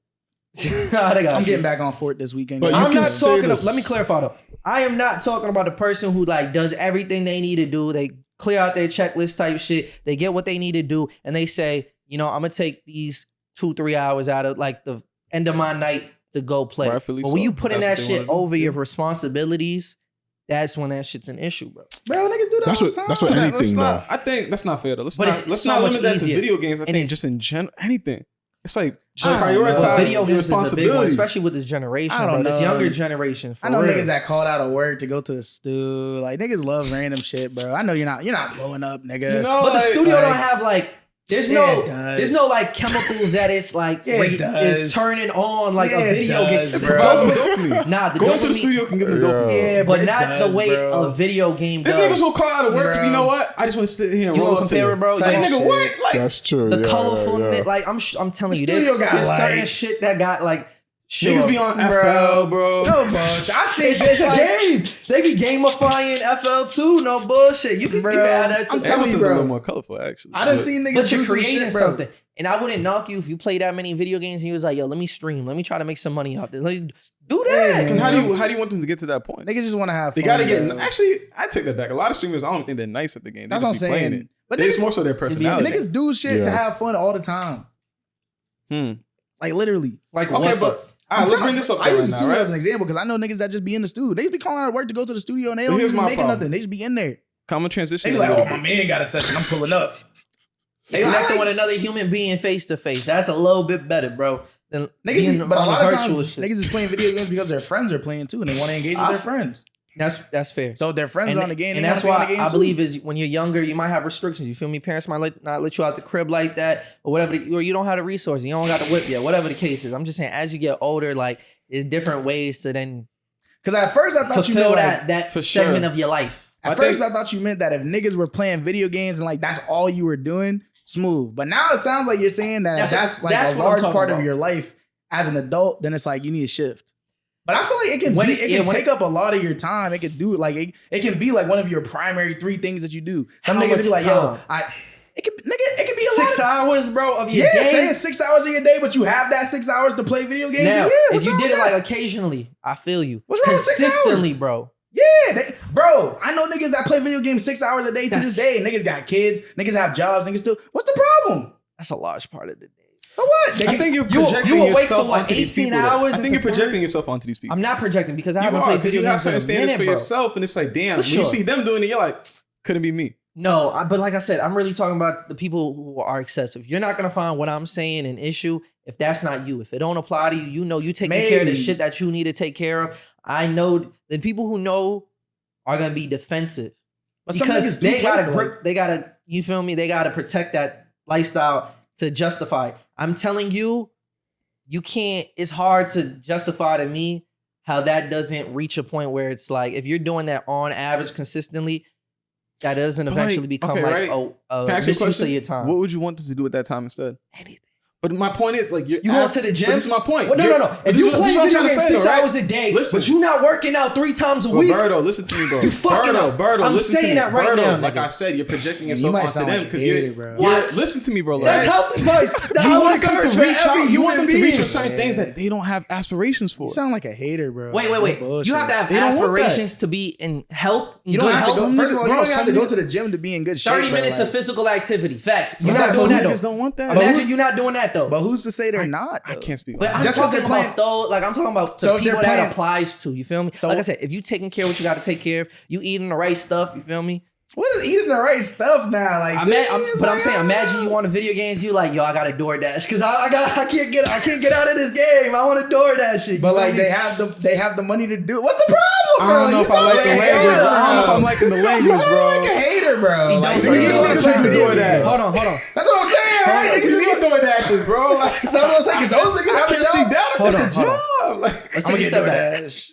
I'm getting back on Fort this weekend. But you I'm can not say talking. this- Let me clarify though. I am not talking about the person who like does everything they need to do. They clear out their checklist type shit. They get what they need to do, and they say, you know, I'm gonna take these 2-3 hours out of like the end of my night to go play. Rightfully But when so. you putting that That's what they shit wanna do. over your responsibilities, that's when that shit's an issue, bro. Bro, niggas do that That's all what- the time. that's what Let's anything, not, though. I think that's not fair though. Let's But not, it's let's so not much limit that easier. to video games. I And think it's- just in general, anything. It's like just I don't know. But prioritize video your games is a big one, responsibility. especially with this generation, I don't bro. This know. younger generation. For I know real. niggas that called out of work to go to the stew. Like niggas love random shit, bro. I know you're not blowing up, nigga. You know, But the like- studio like- don't have like there's Yeah, no it does. there's no like chemicals that it's like Yeah, it does. is turning on like Yeah, a it video does, game. bro. Provides Those- dopamine. Nah, the Going to the dopamine- studio can give them dopamine. Yeah, but it not does, the way bro. a video game There's does. niggas who call out of work because Bro. you know what? I just want to sit here and You roll gonna up to compare you. it, bro? Type You Nigga, shit. what? Like, That's true. the yeah, colorfulness, yeah. like I'm telling The you, there's studio got certain lights. shit that got like niggas be on Bro. FL, bro. No bullshit. I see It's a like, game. They be gamifying FL2. No bullshit. You can Bro, add that to I'm the telling you, Hamilton's a bro. little more colorful, actually. I done But- seen niggas But you're do some creating shit, bro. something. And I wouldn't knock you if you play that many video games and you was like, yo, let me stream. Let me try to make some money out there. Like, do that. Yeah, And how do you want them to get to that point? Niggas just want to have They fun. gotta get. bro. Actually, I take that back. A lot of streamers, I don't think they're nice at the game. They That's what I'm just be playing saying. it. But They just niggas, more so their personality. niggas do shit to Yeah. have fun all the time. Like literally. Like, Okay, what but all I'm right, let's telling- bring this up I though use right the now, studio as right? an example because I know niggas that just be in the studio. They just be calling out of work to go to the studio and they But don't here's even my making problem. nothing. They just be in there. Common They transition. be a like, little oh, my bit. man got a session. I'm pulling up. You're connecting with another human being face to face. That's a little bit better, bro. Than being Niggas, but a on lot of virtual times shit. niggas is playing video games because their friends are playing too and they want to engage with their friends. That's fair. So if their friends are on the game, and they that's wanna why be on the game I too. believe is when you're younger, you might have restrictions. You feel me? Parents might not let you out the crib like that, or whatever. Or you don't have the resources. You don't got the whip yet. Whatever the case is, I'm just saying, as you get older, like there's different ways to then Because at first I thought you fulfill meant like, that for segment sure. of your life. At first I thought you meant that if niggas were playing video games and like that's all you were doing, smooth. But now it sounds like you're saying that if that's like that's a what I'm large talking part about. of your life as an adult, then it's like you need a shift. But I feel like it can When be, it- it yeah, can when take up a lot of your time. It could do like it can be like one of your primary 3 things that you do. Some How niggas much be like, yo, time? it could be a 6 lot. hours, bro, of your Yeah, day. say it's 6 hours of your day, but you have that 6 hours to play video games. Now, yeah, if what's you wrong did with it like that? occasionally, I feel you. What's wrong with 6 Consistently, hours? bro. Yeah, bro, I know niggas that play video games 6 hours a day to this That's- day. Niggas got kids, niggas have jobs, niggas still. What's the problem? That's a large part of the day. So what? I think you're You projecting awake yourself for what, onto these 18 people. though. hours I and think you're some projecting time? yourself onto these people. I'm not projecting because I You haven't are, played because video you have games in certain a standards minute, for bro. yourself, and it's like, damn, For when you sure. see them doing it, you're like, couldn't be me. No, but like I said, I'm really talking about the people who are excessive. You're not gonna find what I'm saying an issue if that's not you. If it don't apply to you, you know you taking care of the Maybe. shit that you need to take care of. I know the people who know are gonna be defensive But some because niggas do they play gotta for, grip. like- They gotta, you feel me? They gotta protect that lifestyle to justify it. I'm telling you, you can't. It's hard to justify to me how that doesn't reach a point where it's like if you're doing that on average consistently. that doesn't But, eventually become okay, right? a Can I ask you a misuse of question? your time. What would you want them to do at that time instead? Anything. But my point is, like, You going to the gym? But this is my point. Well, no. If you play video games 6 hours a day, Listen. but you not working out 3 times a week, Berto, listen to me, bro. You fucking up. Berto, I'm listen to saying me. that right Berto, now, like nigga. I said, you're projecting you yourself might onto sound them like a because hater, you're. bro. What? Listen to me, bro. that's Like, health advice. That you I would want them encourage to for reach out. every You want them to human reach being. for certain things that they don't have aspirations for. You sound like a hater, bro. Wait. Bullshit. You have to have They don't want that. aspirations to be in health. You don't good have to health. go. First of all, you Bro, don't have to some go to the gym to be in good shape. 30 bro, minutes like- of physical activity. Facts. You're But not that's doing what that niggas though. don't want that. Imagine you're not doing that though. But who's to say they're not? I though? can't speak. But I'm Just 'cause talking they're playing- about though, like I'm talking about to So if people they're that playing- applies to. You feel me? So- Like I said, if you taking care of what you got to take care of, you eating the right stuff. You feel me? What is eating the right stuff now? Like, I'm serious? saying, imagine you want a video games. You like, yo, I got a DoorDash because I can't get out of this game. I want a DoorDash shit. But like they have the money to do it. What's the problem, bro? I don't know You if I sound like like the a language. hater, I don't know if bro. I'm liking the You language, sound bro. like a hater, bro. He Like, don't so you say just that. want to Check play the video DoorDash. games. Hold on. That's what I'm saying, right? You need DoorDashes, bro. Like, That's what I'm saying. Because those niggas I have a can't speak job. down. Hold It's on, a hold job. Like, Let's I'm take a gonna step back. get DoorDash.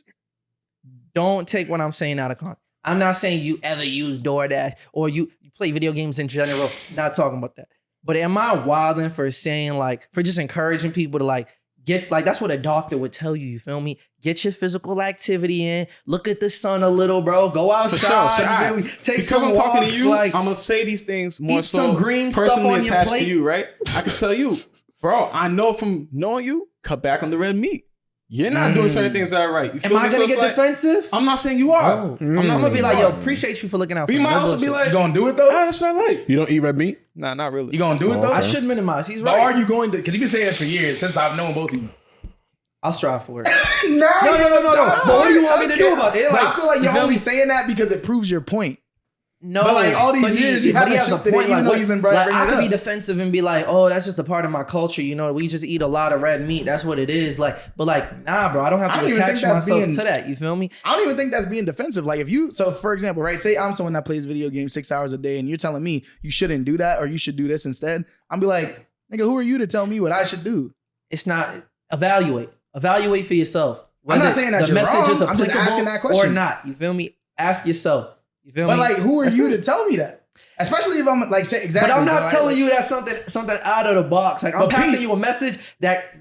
Don't take what I'm saying out of context. I'm not saying you ever use DoorDash or you play video games in general. Not talking about that. But am I wilding for saying like, for just encouraging people to like get, like that's what a doctor would tell you, you feel me? Get your physical activity in. Look at the sun a little, bro. Go outside. sure. You feel me? Take because some I'm talking walks, to you, like, I'm gonna say these things more eat so some green stuff personally on your attached plate. to you, right? I can tell you, bro. I know from knowing you, cut back on the red meat. You're not doing certain things that are right. You feel Am I me? So gonna it's get like, defensive? I'm not saying you are. Oh. I'm not I'm gonna saying be you like, are. yo, appreciate you for looking out for But you me. might No also be bullshit. like, You gonna do it though? that's what I like. You don't eat red meat? Nah, not really. You gonna do it though? I should minimize. He's But right. are you going to? Because you've been saying this for years since I've known both of you. I'll strive for it. No. But what do you want me to do about it? But I Like, feel like you you're feel only me? saying that because it proves your point. No, But, like, all these but years, you but haven't he has a shifted it, point. even Like, though what- you've been like, bringing I it could be up. defensive and be like, oh, that's just a part of my culture. You know, we just eat a lot of red meat. That's what it is. Like, but like, nah, bro, I don't have I to don't even attach think that's myself being- to that. You feel me? I don't even think that's being defensive. Like if you, so for example, right, say I'm someone that plays video games 6 hours a day and you're telling me you shouldn't do that or you should do this instead. I'm be like, nigga, who are you to tell me what I should do? It's not evaluate for yourself. I'm not Whether saying that the you're message wrong. is I'm just applicable asking that or question. not. You feel me? Ask yourself. You feel But me? like, who are That's you it. to tell me that? Especially if I'm like, say exactly. But I'm not bro, telling you that's something out of the box. Like I'm But passing Pete- you a message that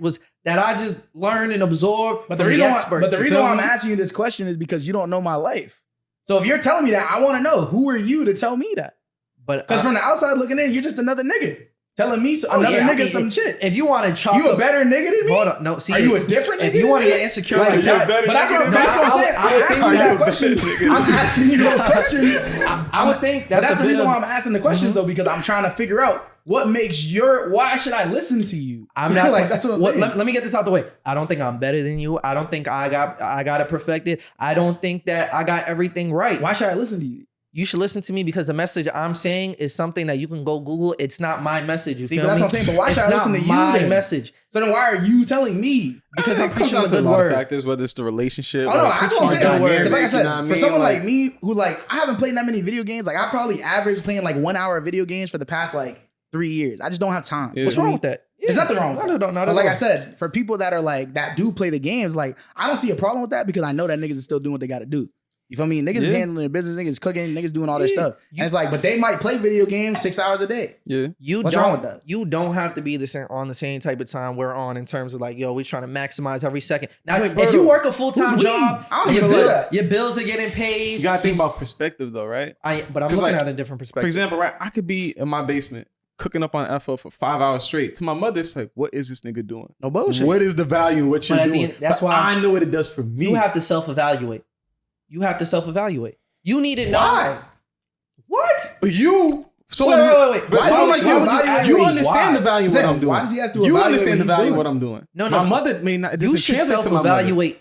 I just learned and absorbed But from the the reason, experts. but the you reason feel why I'm me? asking you this question is because you don't know my life. So if you're telling me that, I want to know who are you to tell me that? But Because from the outside looking in, you're just another nigga telling me another yeah, I nigga mean, some shit. If you want to chop You a up, better nigga than me? hold on, no. See, Are you a different nigga? if you want to get insecure like you're that, better But that's what, nigga that's what I'm saying. I would I'm think asking that- that question. I'm asking you those questions. I would think But that's that's a the bit reason of. why I'm asking the questions though, because I'm trying to figure out what makes why should I listen to you? I'm not like that's what I'm saying. Let me get this out the way. I don't think I'm better than you. I don't think I got it perfected. I don't think that I got everything right. Why should I listen to you? You should listen to me because the message I'm saying is something that you can go Google. It's not my message. You See, feel but that's me? what I'm saying. But why It's should I listen not to you my then? message So then why are you telling me? because I'm It comes preaching a down to good a lot of word. factors, whether it's the relationship. Oh no, like, that's what I'm preaching saying. dynamic, Because like I said, you know what I for mean? someone like me who like I haven't played that many video games, like I probably average playing like 1 hour of video games for the past like 3 years. I just don't have time. Yeah. What's wrong with that? There's nothing wrong with that. Not But at like all. I said, for people that are like that do play the games, like I don't see a problem with that because I know that niggas is still doing what they got to do. You feel me? Niggas is Yeah. handling their business, niggas cooking, niggas doing all this Yeah. stuff. And it's like, but they might play video games 6 hours a day. Yeah. You What's don't, wrong with that? You don't have to be on the same type of time we're on in terms of like, yo, we're trying to maximize every second. Now, It's like, if you Berto, work a full-time who's we? job, I don't your even do bill- that. Your bills are getting paid. You gotta think about perspective though, right? But I'm 'Cause, looking like, at a different perspective. For example, right, I could be in my basement cooking up on FO for 5 hours straight. To my mother, it's like, what is this nigga doing? No bullshit. What is the value in what But you're at the doing? end, that's But why I know what it does for me. you have to self-evaluate. You have to self-evaluate. You need to know. Why? What? But you, someone, Wait. but Why someone would like you you, evaluate you me? understand Why? the value of what I'm doing. Why does he have to You evaluate understand the what he's value of doing? what I'm doing. No. My mother may not. It You doesn't should translate to my mother. self-evaluate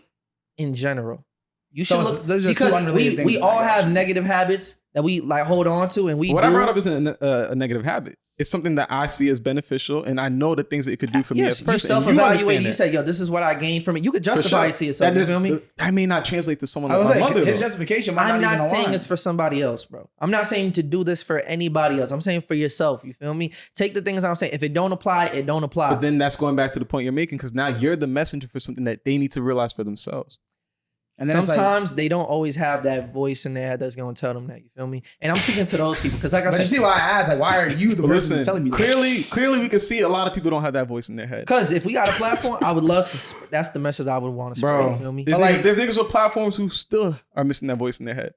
in general. You should So look those are two because unrelated we things. all I got have you. negative habits that we like hold on to, and we What do. I brought up isn't a negative habit. It's something that I see as beneficial, and I know the things that it could do for me as a you person. And self-evaluate. understand You that. say, "Yo, this is what I gained from it." You could For justify sure. it to yourself. You feel me? That may not translate to someone I like was my like, mother. his though. justification might I'm not not even saying align. it's for somebody else, bro. I'm not saying to do this for anybody else. I'm saying for yourself. You feel me? Take the things I'm saying. If it don't apply, it don't apply. But then that's going back to the point you're making, because now you're the messenger for something that they need to realize for themselves. And then sometimes they don't always have that voice in their head that's going to tell them that. You feel me? And I'm speaking to those people because, like I said, you see why I asked, like, why are you the person Listen, telling me that? clearly, we can see a lot of people don't have that voice in their head. Because if we got a platform, I would love to. That's the message I would want to spread. You feel me? There's niggas with platforms who still are missing that voice in their head.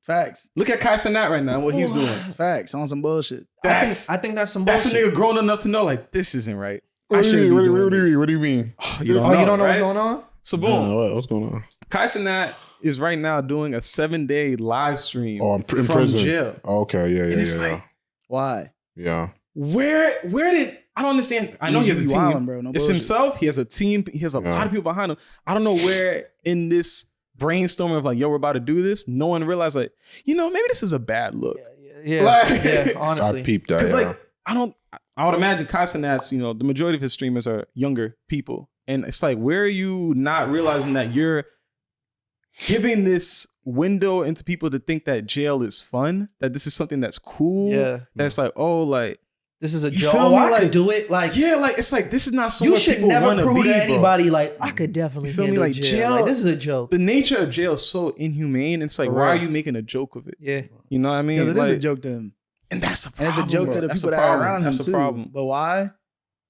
Facts. Look at Cenat right now, what he's doing. Facts on some bullshit. I think that's some bullshit. That's a nigga grown enough to know, like, this isn't right. What do you mean? You don't know what's going on? So boom. What's going on? Cenat is right now doing a 7-day live stream in from prison. jail. Okay, yeah. Like, why? Yeah. Where did I don't understand? I know he has a team. Wildin', bro. No it's bullshit. himself. He has a team. He has a lot of people behind him. I don't know where in this brainstorming of like, yo, we're about to do this. No one realized like, maybe this is a bad look. Yeah. Honestly, I peeped that. Because I would imagine Cenat's, the majority of his streamers are younger people. And it's like, where are you not realizing that you're giving this window into people to think that jail is fun, that this is something that's cool. Yeah. That's like, oh, like, this is a joke. Oh, I could do it. Like, yeah, like, it's like, this is not so you much should people never wanna prove be, to anybody, bro. like, I could definitely You feel me? handle Like, jail. Like, this is a joke. The nature of jail is so inhumane. It's like, For why are real. you making a joke of it? Yeah. You know what I mean? Because it like, is a joke to him. And that's a problem. And it's a joke bro. to the That's people a that are problem. around him That's too. a problem. But why?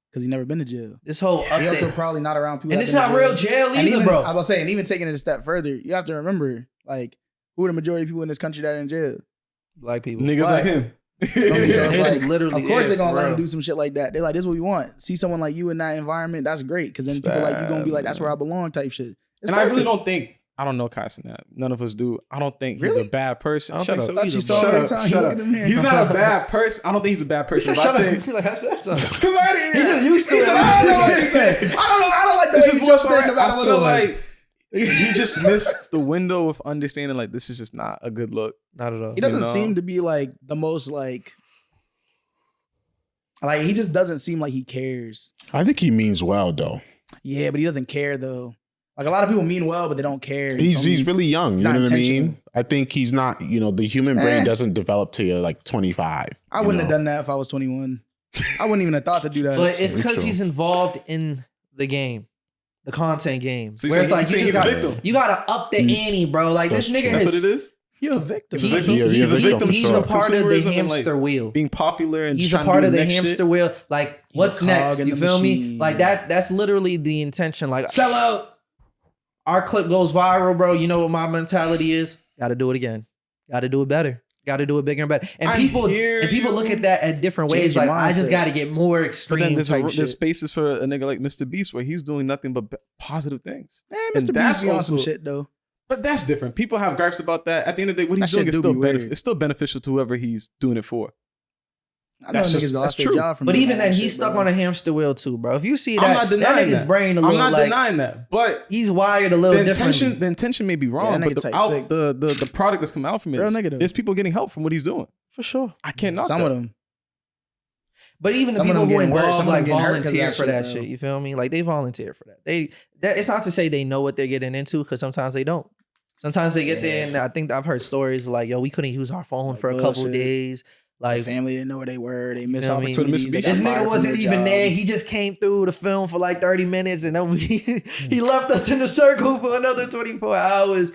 Because he never been to jail. This whole He also update. probably not around people. And that it's been to not real jail And either, even, bro. I was saying, even taking it a step further, you have to remember, like, who are the majority of people in this country that are in jail? Black people. Niggas like him. So it's like, literally, of course they're gonna for let him real. do some shit like that. They're like, this is what we want. See someone like you in that environment, that's great. Because then people like you gonna be like, that's where I belong type shit. It's And I really perfect. don't think, I don't know Cenat. None of us do. I don't think he's Really? a bad person. I don't Shut think up. so Thought you either, saw bro. him every time. Shut You up. look at him here. He's not a bad person. I don't think he's a bad person. Shut but I up. think, Like, that's something. Cause I He's just used to it. I I know know what what you're you're saying. I don't like the It's way just you more just so thinking about I it. feel like he just missed the window of understanding like this is just not a good look. Not at all. He doesn't know? seem to be like the most like he just doesn't seem like he cares. I think he means well though. Yeah, but he doesn't care though. Like a lot of people mean well, but they don't care. He's really young. You not know what I intentional. mean? I think he's not. The human brain doesn't develop till you're like 25. I wouldn't have done that if I was 21. I wouldn't even have thought to do that. But it's Me because too. he's involved in the game, the content game. So Where it's like he's a victim. you gotta up the ante, bro. Like this nigga That's what has. it is. You're a victim. He's a victim. He's a victim, He's sure. a part of the Consumerism and, hamster like, wheel. Being popular and He's a trying part to of do the next hamster shit. wheel. Like, what's a cog next? in You the feel me? machine. Like that's literally the intention. Like, Sell out. our clip goes viral, bro. You know what my mentality is? Got to do it again. Got to do it better. Got to do it bigger and better. And I people hear look you. at that at different Change ways. your Like, I just mindset. got to get more But extreme then type there's shit. spaces for a nigga like Mr. Beast where he's doing nothing but positive things. Man, And Mr. that's Beast be on some also- shit though. But that's different. People have gripes about that. At the end of the day, what That he's doing shit is do still be weird. it's still beneficial to whoever he's doing it for. I know That's niggas just- lost that's their true. job from But doing even all then, that he's shit, stuck bro. on a hamster wheel too, bro. If you see I'm that, not that denying nigga's that. brain a I'm little not like denying that. But he's wired a little the differently. intention may be wrong, that but nigga type sick. the product that's coming out from it, Real nigga though. there's people getting help from what he's doing. For sure. I can't knock Some that. of them. But even the Some of people them who getting worse, involved some of them like getting hurt 'cause of volunteer that for that shit, shit. bro. You feel me? Like they volunteer for that. It's not to say they know what they're getting into because sometimes they don't. Sometimes they get there and I think I've heard stories like, yo, we couldn't use our phone Like for a couple bullshit. days. The Like family didn't know where they were. They missed You know what I mean? opportunities. They this got fired nigga from wasn't their even job. there. He just came through the film for like 30 minutes and then he left us in the circle for another 24 hours.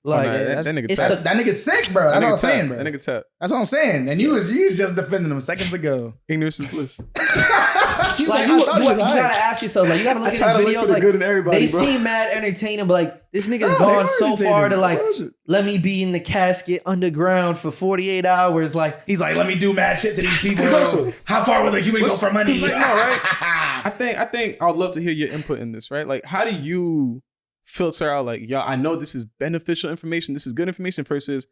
Like, Oh, nah, that nigga it's tap. That nigga's sick, bro. That's That all I'm nigga saying, tap. bro. That nigga tap. That's what I'm saying. And you was just defending him seconds ago. Ignorance is bliss. He's like, I you thought he was gotta alright. ask yourself, like, you gotta look I at try to his look videos, for the like, good in everybody, they bro. seem mad entertaining, but like, this nigga's Bro, gone they so irritating far to me. like, Bullshit. let me be in the casket underground for 48 hours. Like, He's like, let me do mad shit to these people. Listen. How far will a human go for money? Like, no, right? I think I'd love to hear your input in this, right? Like, how do you filter out like, yo, I know this is beneficial information, this is good information versus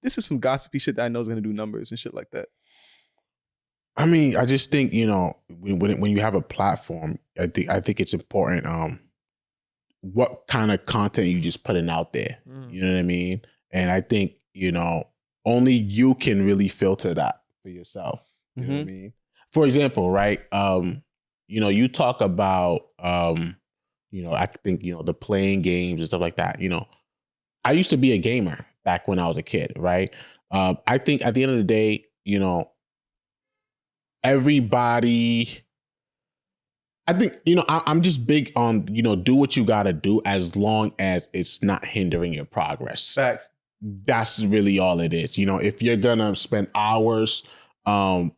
this is some gossipy shit that I know is gonna do numbers and shit like that. I mean, I just think, when you have a platform, I think it's important what kind of content you just putting out there. You know what I mean? And I think, only you can really filter that for yourself. You know what I mean? For example, right? You talk about I think, the playing games and stuff like that. I used to be a gamer back when I was a kid, right? I think at the end of the day, everybody I think, I'm just big on, do what you got to do as long as it's not hindering your progress. Facts. That's really all it is. If you're going to spend hours, working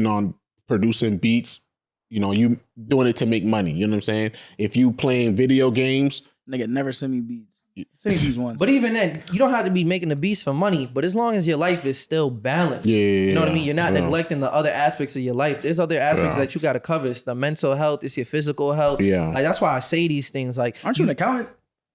on producing beats, you doing it to make money. You know what I'm saying? If you playing video games. Nigga, never send me beats. Send me beats once. But even then, you don't have to be making the beats for money. But as long as your life is still balanced, you know what I mean? You're not neglecting the other aspects of your life. There's other aspects that you got to cover. It's the mental health. It's your physical health. Yeah. Like, that's why I say these things. Like, aren't you an accountant?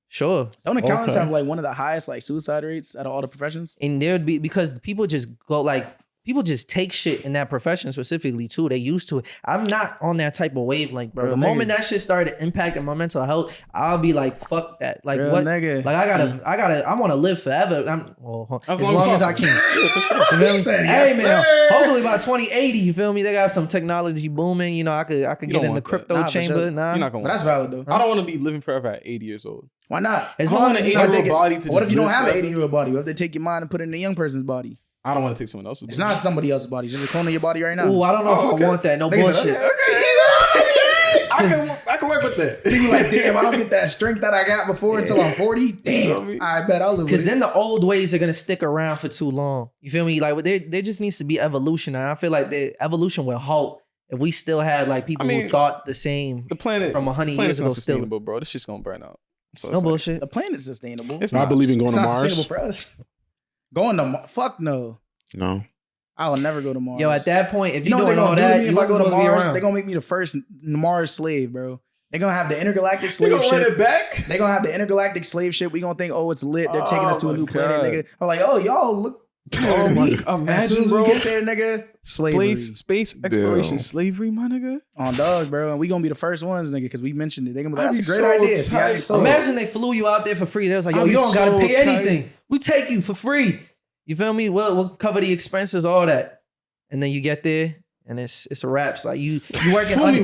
Sure. Don't accountants have like one of the highest like suicide rates out of all the professions? And there would be, because people just go like, people just take shit in that profession specifically too. They used to it. I'm not on that type of wavelength, bro. The moment that shit started impacting my mental health, I'll be like, fuck that. Like, what? Nigga. Like, I want to live forever. As long as I can. Hey, man, hopefully by 2080, you feel me? They got some technology booming. I could get in the crypto chamber. Sure. Nah. You're not gonna but that's valid though. I don't want to be living forever at 80 years old. Why not? As long as an 80-year-old body to what if you don't have an forever? 80-year-old body? What if they take your mind and put it in a young person's body? I don't want to take someone else's body. It's not somebody else's body. It's just a clone of your body right now. Ooh, I don't know if I want that. No bullshit. I can work with that. People like, damn, I don't get that strength that I got before until I'm 40. Damn, I bet I'll live with it. Because then the old ways are gonna stick around for too long. You feel me? Like there just needs to be evolution. And I feel like the evolution will halt if we still had like people who thought the same. The planet from 100 years ago, still, bro. This shit's gonna burn out. So no bullshit. The planet's sustainable. It's not. I believe in going to Mars. Sustainable for us. Going to Mars? Fuck no. No. I will never go to Mars. Yo, at that point, if you're doing all do that, if I go to Mars, they're gonna make me the first Mars slave, bro. They're gonna have the intergalactic slave ship. Run it back? They're gonna have the intergalactic slave ship. We gonna think, oh, it's lit. They're taking us to a new planet, nigga. I'm like, oh, y'all look. Oh my God. Imagine, as soon as bro. we get there, nigga, slavery. Space exploration, slavery, my nigga. On dogs, bro. And we gonna be the first ones, nigga, because we mentioned it. They're gonna be like, that's a great idea. See, imagine they flew you out there for free. They was like, yo, you don't gotta pay anything. We take you for free. You feel me? We'll cover the expenses, all that. And then you get there, and it's a wraps. Like you working under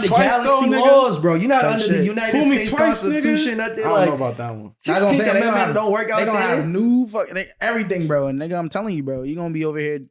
galaxy laws, bro. You're not under the United States Constitution. I don't know about that one. 16th Amendment don't work out there. They're gonna have new fucking everything, bro. And nigga, I'm telling you, bro, you're gonna be over here.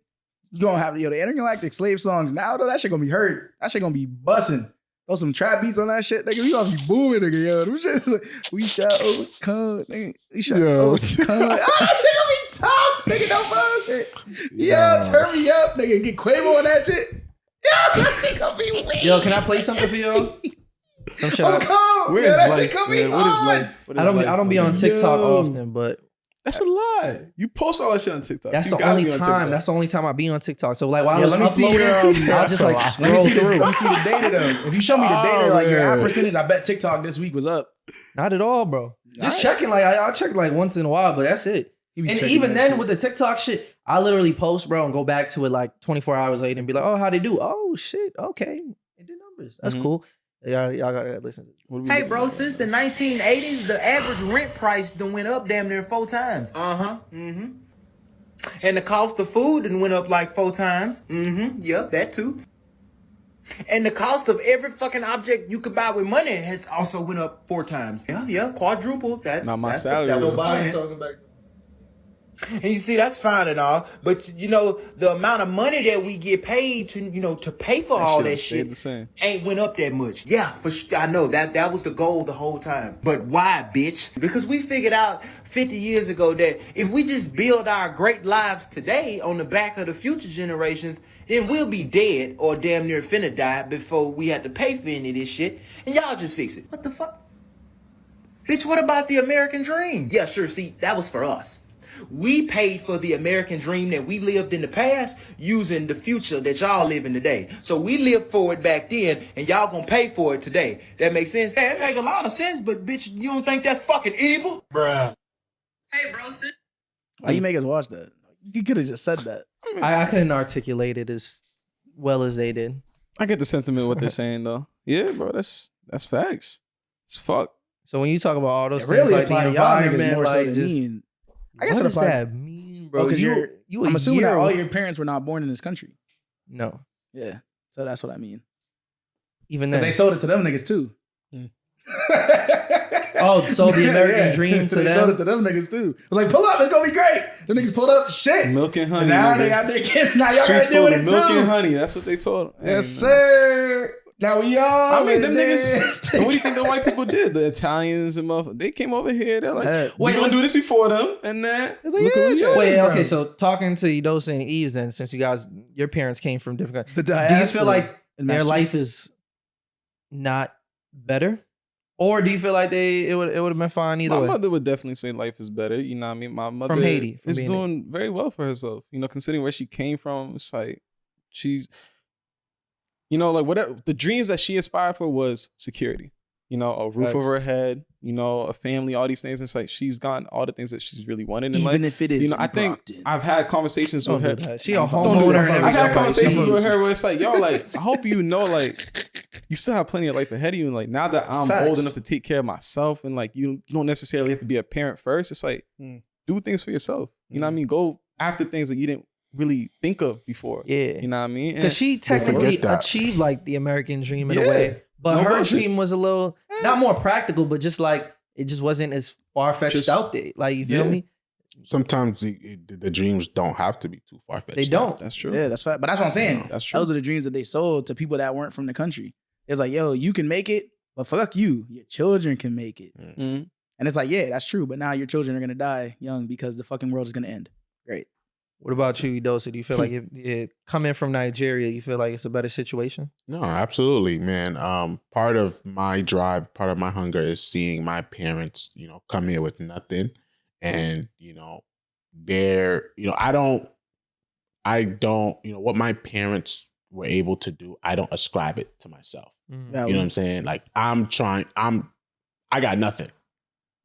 You're gonna have the intergalactic slave songs now, though. That shit gonna be heard. That shit gonna be busting. Throw some trap beats on that shit, nigga. We gonna be booming, nigga, yo. Them shit's like, we shall overcome, nigga. We shall overcome. That shit gonna be top, nigga. No bullshit. Yeah, turn me up, nigga. Get Quavo on that shit. Yeah, that shit gonna be weird. Yo, can I play something for y'all? Some shit. Where is life? I don't be on TikTok often, but that's a lie. You post all that shit on TikTok. That's the only time. That's the only time I be on TikTok. So like while it's uploading, I'll just like scroll through. Let me see the data though. If you show me the data, like your ad percentage, I bet TikTok this week was up. Not at all, bro. Just checking. Like I'll check like once in a while, but that's it. And even then, with the TikTok shit, I literally post, bro, and go back to it like 24 hours later and be like, oh, how'd they do? Oh shit, okay, it did numbers. That's cool. Y'all gotta listen. Hey, bro, since the 1980s, the average rent price done went up damn near 4 times. And the cost of food done went up like 4 times. Yep, that too. And the cost of every fucking object you could buy with money has also went up 4 times. Yeah, quadruple. That's not my that's salary. That was talking about. And you see, that's fine and all, but you know, the amount of money that we get paid to, to pay for all that shit ain't went up that much. Yeah, for sure. I know that was the goal the whole time. But why, bitch? Because we figured out 50 years ago that if we just build our great lives today on the back of the future generations, then we'll be dead or damn near finna die before we have to pay for any of this shit. And y'all just fix it. What the fuck? Bitch, what about the American dream? Yeah, sure. See, that was for us. We paid for the American dream that we lived in the past using the future that y'all live in today. So we lived for it back then, and y'all gonna pay for it today. That makes sense? Yeah, it make a lot of sense, but bitch, you don't think that's fucking evil? Bruh. Hey, bro, sit. Why you make us watch that? You could have just said that. I couldn't articulate it as well as they did. I get the sentiment of what they're saying though. Yeah, bro, that's facts. It's fuck. So when you talk about all those it things really like the environment, more like so just, me. I guess what it does applies. that mean, bro? Because you I'm assuming that all year- your parents were not born in this country. No. Yeah, so that's what I mean. Even Because then, they sold it to them niggas too. Oh, sold the American dream to They sold it them. to them niggas too. It was like, pull up, it's gonna be great. The niggas pulled up, shit. Milk and honey. And now nigga. they out there kids. Now y'all Streets gotta deal full with of it milk and too. honey. That's what they told. Yes, sir. Now we all. I mean, them in niggas. this What do you think the white people did? The Italians and motherfuckers. They came over here. They're like, Hey, we gonna let's- do this before them, and then It's like, look yeah, where we Joe. at. Wait, bro. okay, so talking to Edosa and Eves, and since you guys, your parents came from different countries, The do you diaspora feel like in their Massachusetts. life is not better? Or do you feel like it would have been fine either My way? mother would definitely say life is better. You know what I mean? My mother Haiti, from is being doing very well for herself. You know, considering where she came from, it's like she's, you know, like whatever the dreams that she aspired for was security. You know, a roof Facts. over her head, you know, a family, all these things. It's like she's gotten all the things that she's really wanted in Even life. if it is, You know, I think Brockton. I've had conversations Don't with do her. that. She a Don't do homeowner that. and I've I've had everything. conversations Like, with her where it's like, yo, like, I hope you know, like, you still have plenty of life ahead of you. And like, now that I'm Facts. old enough to take care of myself and like, you don't necessarily have to be a parent first. It's like, do things for yourself. You know what I mean? Go after things that you didn't really think of before. Yeah. You know what I mean? Because she technically forget that. achieved like the American dream in Yeah. a way. But No her bullshit. dream was a little, not more practical, but just like, it just wasn't as far-fetched Just- out there. Like, you feel Yeah. me? Sometimes the dreams don't have to be too far fetched. They don't. That's true. Yeah, that's fact. But that's what I'm saying. That's true. Those are the dreams that they sold to people that weren't from the country. It's like, yo, you can make it, but fuck you. Your children can make it. Mhm. And it's like, yeah, that's true. But now your children are gonna die young because the fucking world is gonna end. Great. What about you, Edosa? Do you feel like coming from Nigeria, you feel like it's a better situation? No, absolutely, man. Part of my drive, part of my hunger is seeing my parents, you know, come here with nothing. And, you know, I don't, you know, what my parents were able to do, I don't ascribe it to myself. Mm. You know what I'm saying? Like I got nothing.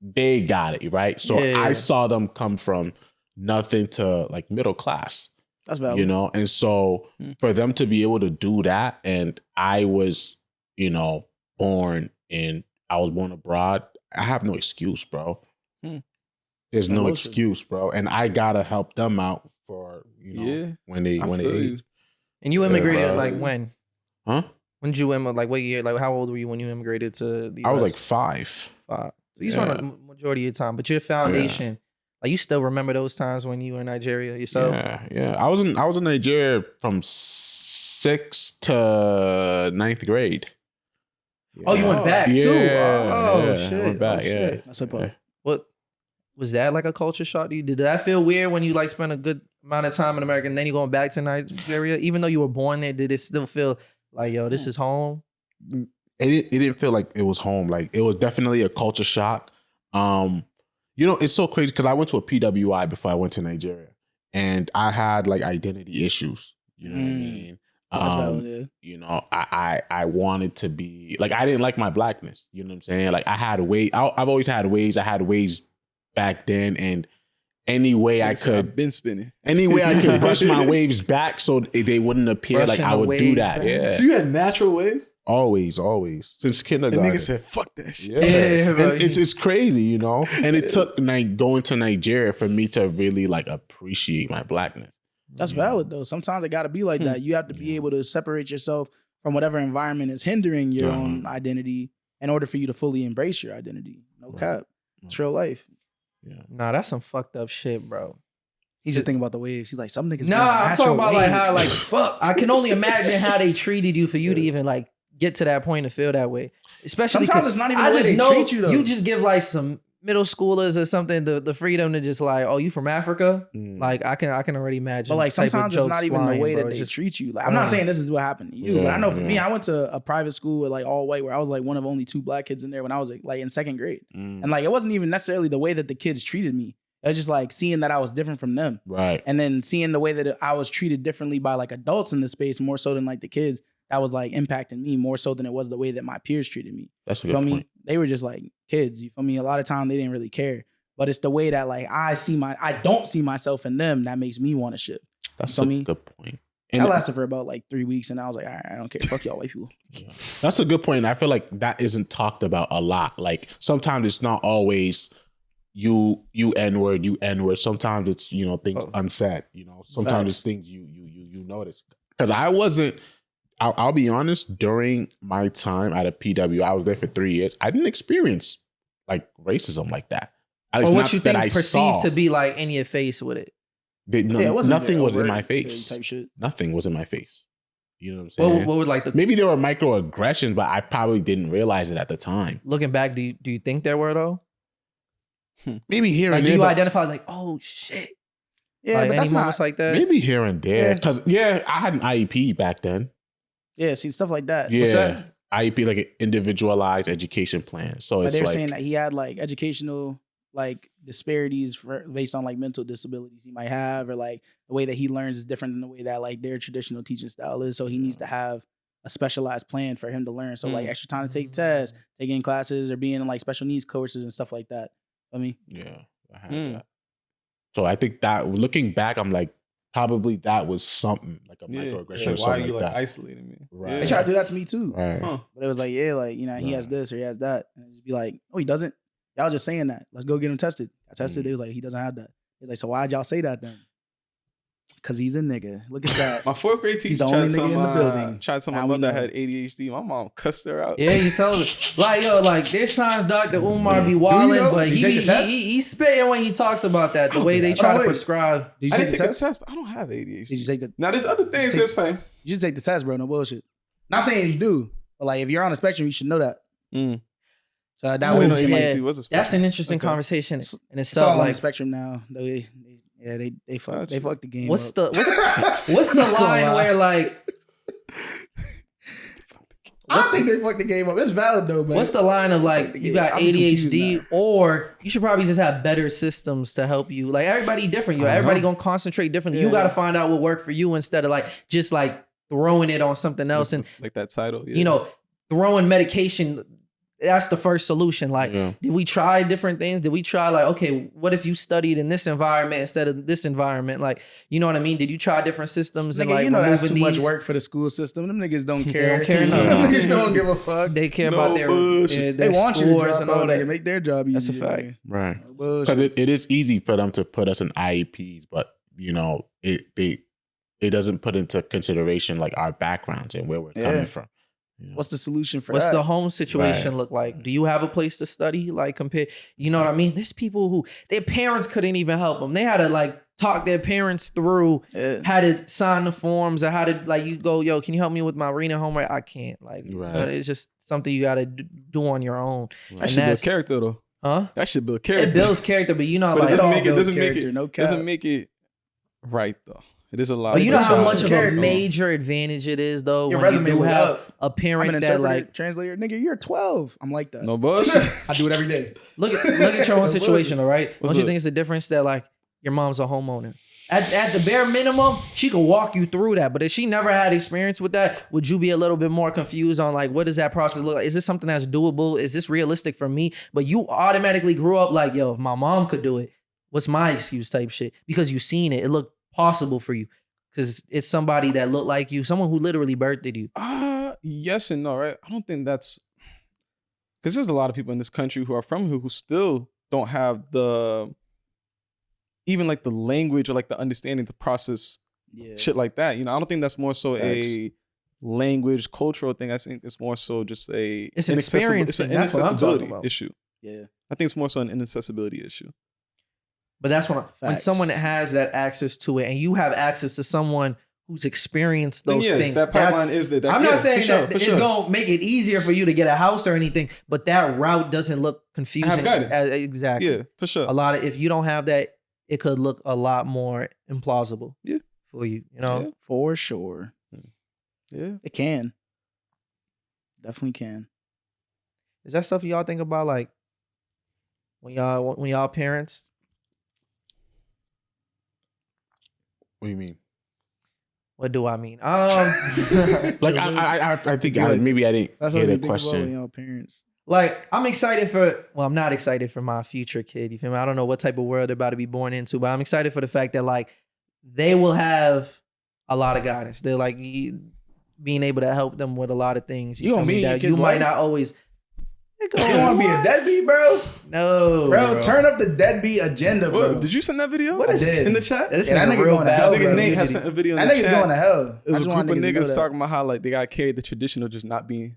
They got it, right? So Yeah. I saw them come from nothing to like middle class. That's valid. You know, and so for them to be able to do that, and I was, you know, I was born abroad. I have no excuse, bro. There's no Emotion. excuse, bro. And I gotta help them out for, you know, when they I feel you. age. And you immigrated bro. like when? Huh? When did you immigrate? Like what year? Like how old were you when you immigrated to the US? I was like 5. So you spent the majority of your time, but your foundation, like you still remember those times when you were in Nigeria yourself? Yeah. I was in Nigeria from 6th to 9th grade. Oh, you went back too? Oh, yeah, shit. I went back, Oh, shit. yeah. That's a part. What was that like a culture shock to you? Did that feel weird when you like spent a good amount of time in America and then you going back to Nigeria? Even though you were born there, did it still feel like, yo, this is home? It didn't feel like it was home. Like it was definitely a culture shock. You know, it's so crazy because I went to a PWI before I went to Nigeria, and I had like identity issues. You know what I mean? That's valid, yeah. You know, I wanted to be like, I didn't like my blackness. You know what I'm saying? Like I had ways. I've always had ways. I had ways back then, and any way I I've could, been spinning. any way I could brush my waves back so they wouldn't appear like Brushing I the would do waves that. back. Yeah, So you had natural waves? always since The kindergarten. nigga said, fuck that shit. Yeah, bro. And it's crazy, you know. And it took like going to Nigeria for me to really like appreciate my blackness. That's valid though. Sometimes it got to be like that. You have to be able to separate yourself from whatever environment is hindering your own identity in order for you to fully embrace your identity. No cap. It's real life. Yeah. Nah, that's some fucked up shit, bro. He's just thinking about the waves. He's like, some niggas. Nah, got I'm natural talking about like waves. how like fuck. I can only imagine how they treated you for you to even like get to that point and feel that way. Especially Sometimes 'cause it's not even I the way just they know treat you, though. you just give like some middle schoolers or something the freedom to just like, oh, you from Africa? Like I can already imagine. But like type of sometimes it's jokes not even flying, the way bro. that It's they just treat you. Like I'm not saying this is what happened to you, but I know for me, I went to a private school with like all white, where I was like one of only 2 black kids in there when I was like in 2nd grade, and like it wasn't even necessarily the way that the kids treated me. It was just like seeing that I was different from them, Right. and then seeing the way that I was treated differently by like adults in the space more so than like the kids. That was like impacting me more so than it was the way that my peers treated me. That's a You good feel point. me? They were just like kids. You feel me? A lot of time they didn't really care. But it's the way that like I don't see myself in them that makes me want to ship. That's feel a me? good point. That And lasted for about like 3 weeks, and I was like, all right, I don't care. Fuck y'all white people. that's a good point. I feel like that isn't talked about a lot. Like sometimes it's not always you N-word, you N-word. Sometimes it's, you know, things unsaid, you know. Sometimes it's things you notice. Because I'll be honest, during my time at a PW, I was there for 3 years. I didn't experience like racism like that. Or what you think perceived to be like in your face with it. Nothing was in my face. Type shit. Nothing was in my face. You know what I'm saying? What would like maybe there were microaggressions, but I probably didn't realize it at the time. Looking back, do you think there were though? Maybe here like, and there. Do you identify like, oh shit? Yeah, like, but that's any moments like that. Maybe here and there, because I had an IEP back then. Yeah, see stuff like that. Yeah, what's that? IEP, like an individualized education plan. So but it's they're like saying that he had like educational like disparities based on like mental disabilities he might have, or like the way that he learns is different than the way that like their traditional teaching style is. So he needs to have a specialized plan for him to learn. So like extra time to take tests, taking classes, or being in like special needs courses and stuff like that. I mean, yeah, I had that. So I think that looking back, I'm like, probably that was something like a microaggression or something. Why are you like that. isolating me? Right. They try to do that to me too. Right. Huh. But it was like, yeah, like, you know, he has this or he has that. And just be like, oh, he doesn't. Y'all just saying that. Let's go get him tested. I tested. It was like, he doesn't have that. He was like, so why'd y'all say that then? Because he's a nigga. Look at that. My 4th grade teacher He's the only nigga in the building. Tried to tell my mother I had ADHD. My mom cussed her out. Yeah, you told her. Like, yo, like, there's times Dr. Umar be wilding, but he's spitting when he talks about that, the way they try to prescribe. Did you take the test? But I don't have ADHD. Did you take the Now, there's other things this time. You should take the test, bro. No bullshit. Not saying you do, but like, if you're on a spectrum, you should know that. So that way, that's an interesting conversation in it's itself. all on Like, the spectrum now. They fuck the game. What's up. what's the line where like? I think they fucked the game up. It's valid though, but what's the line of like you got ADHD, or you should probably just have better systems to help you? Like everybody different, yo. Everybody gonna concentrate differently. You got to find out what worked for you instead of like just like throwing it on something else and like that title. Yeah. You know, throwing medication. That's the first solution. Like, did we try different things? Did we try like, okay, what if you studied in this environment instead of this environment? Like, you know what I mean? Did you try different systems? And like, you know, that's too much work for the school system. Them niggas don't care. They don't care enough. Them niggas don't give a fuck. They care about their they want you to drop and all that. Nigga, make their job easy. That's a fact. Man. Right. Because it is easy for them to put us in IEPs, but you know, it doesn't put into consideration like our backgrounds and where we're coming from. You know? What's the solution for What's that? the home situation look like? Do you have a place to study? Like compare, you know what I mean? There's people who their parents couldn't even help them. They had to like talk their parents through how to sign the forms or how to like you go, yo, can you help me with my reading homework? I can't. Like it's just something you got to do on your own. Right. That should build character though. Huh? That should build character. It builds character, but you know, but like it doesn't make it right though. It is a lot. But you know how much of a major advantage it is, though, your when resume you do have up. a parent that like translator, nigga, you're 12. I'm like that. No bullshit. I do it every day. Look at your own situation, all right? Don't you think it's a difference that like your mom's a homeowner? At the bare minimum, she could walk you through that. But if she never had experience with that, would you be a little bit more confused on like, what does that process look like? Is this something that's doable? Is this realistic for me? But you automatically grew up like, yo, if my mom could do it, what's my excuse type shit? Because you've seen it. It looked possible for you. Because it's somebody that looked like you, someone who literally birthed you. Yes and no, right? I don't think that's... Because there's a lot of people in this country who are from here who still don't have the... Even like the language or like the understanding to process shit like that. You know, I don't think that's more so a language, cultural thing. I think it's more so just it's an experience. It's an inaccessibility issue. Yeah. I think it's more so an inaccessibility issue. But that's when someone has that access to it and you have access to someone who's experienced those things. That pipeline is there. I'm not saying that it's going to make it easier for you to get a house or anything, but that route doesn't look confusing. Exactly. Yeah, for sure. If you don't have that, it could look a lot more implausible for you, you know? Yeah, for sure. Yeah. It can. Definitely can. Is that stuff y'all think about like when y'all parents? What do you mean? What do I mean? Like I think maybe I didn't hear the question. Y'all parents. Like I'm excited for. Well, I'm not excited for my future kid. You feel me? I don't know what type of world they're about to be born into, but I'm excited for the fact that like they will have a lot of guidance. They're like being able to help them with a lot of things. You gonna be you might not always. You want to be a deadbeat, bro? No, bro. Turn up the deadbeat agenda, bro. What, did you send that video? What is in the chat? That nigga going to hell. This nigga Nate has sent a video in the chat. That nigga's going to hell. It was a group of niggas talking about how like they got carried the tradition of just not being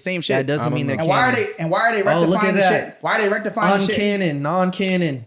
same shit. That doesn't mean they're and canon. why are they Oh, look rectifying at the that. shit? Why are they rectifying the shit? Uncanon, non-canon.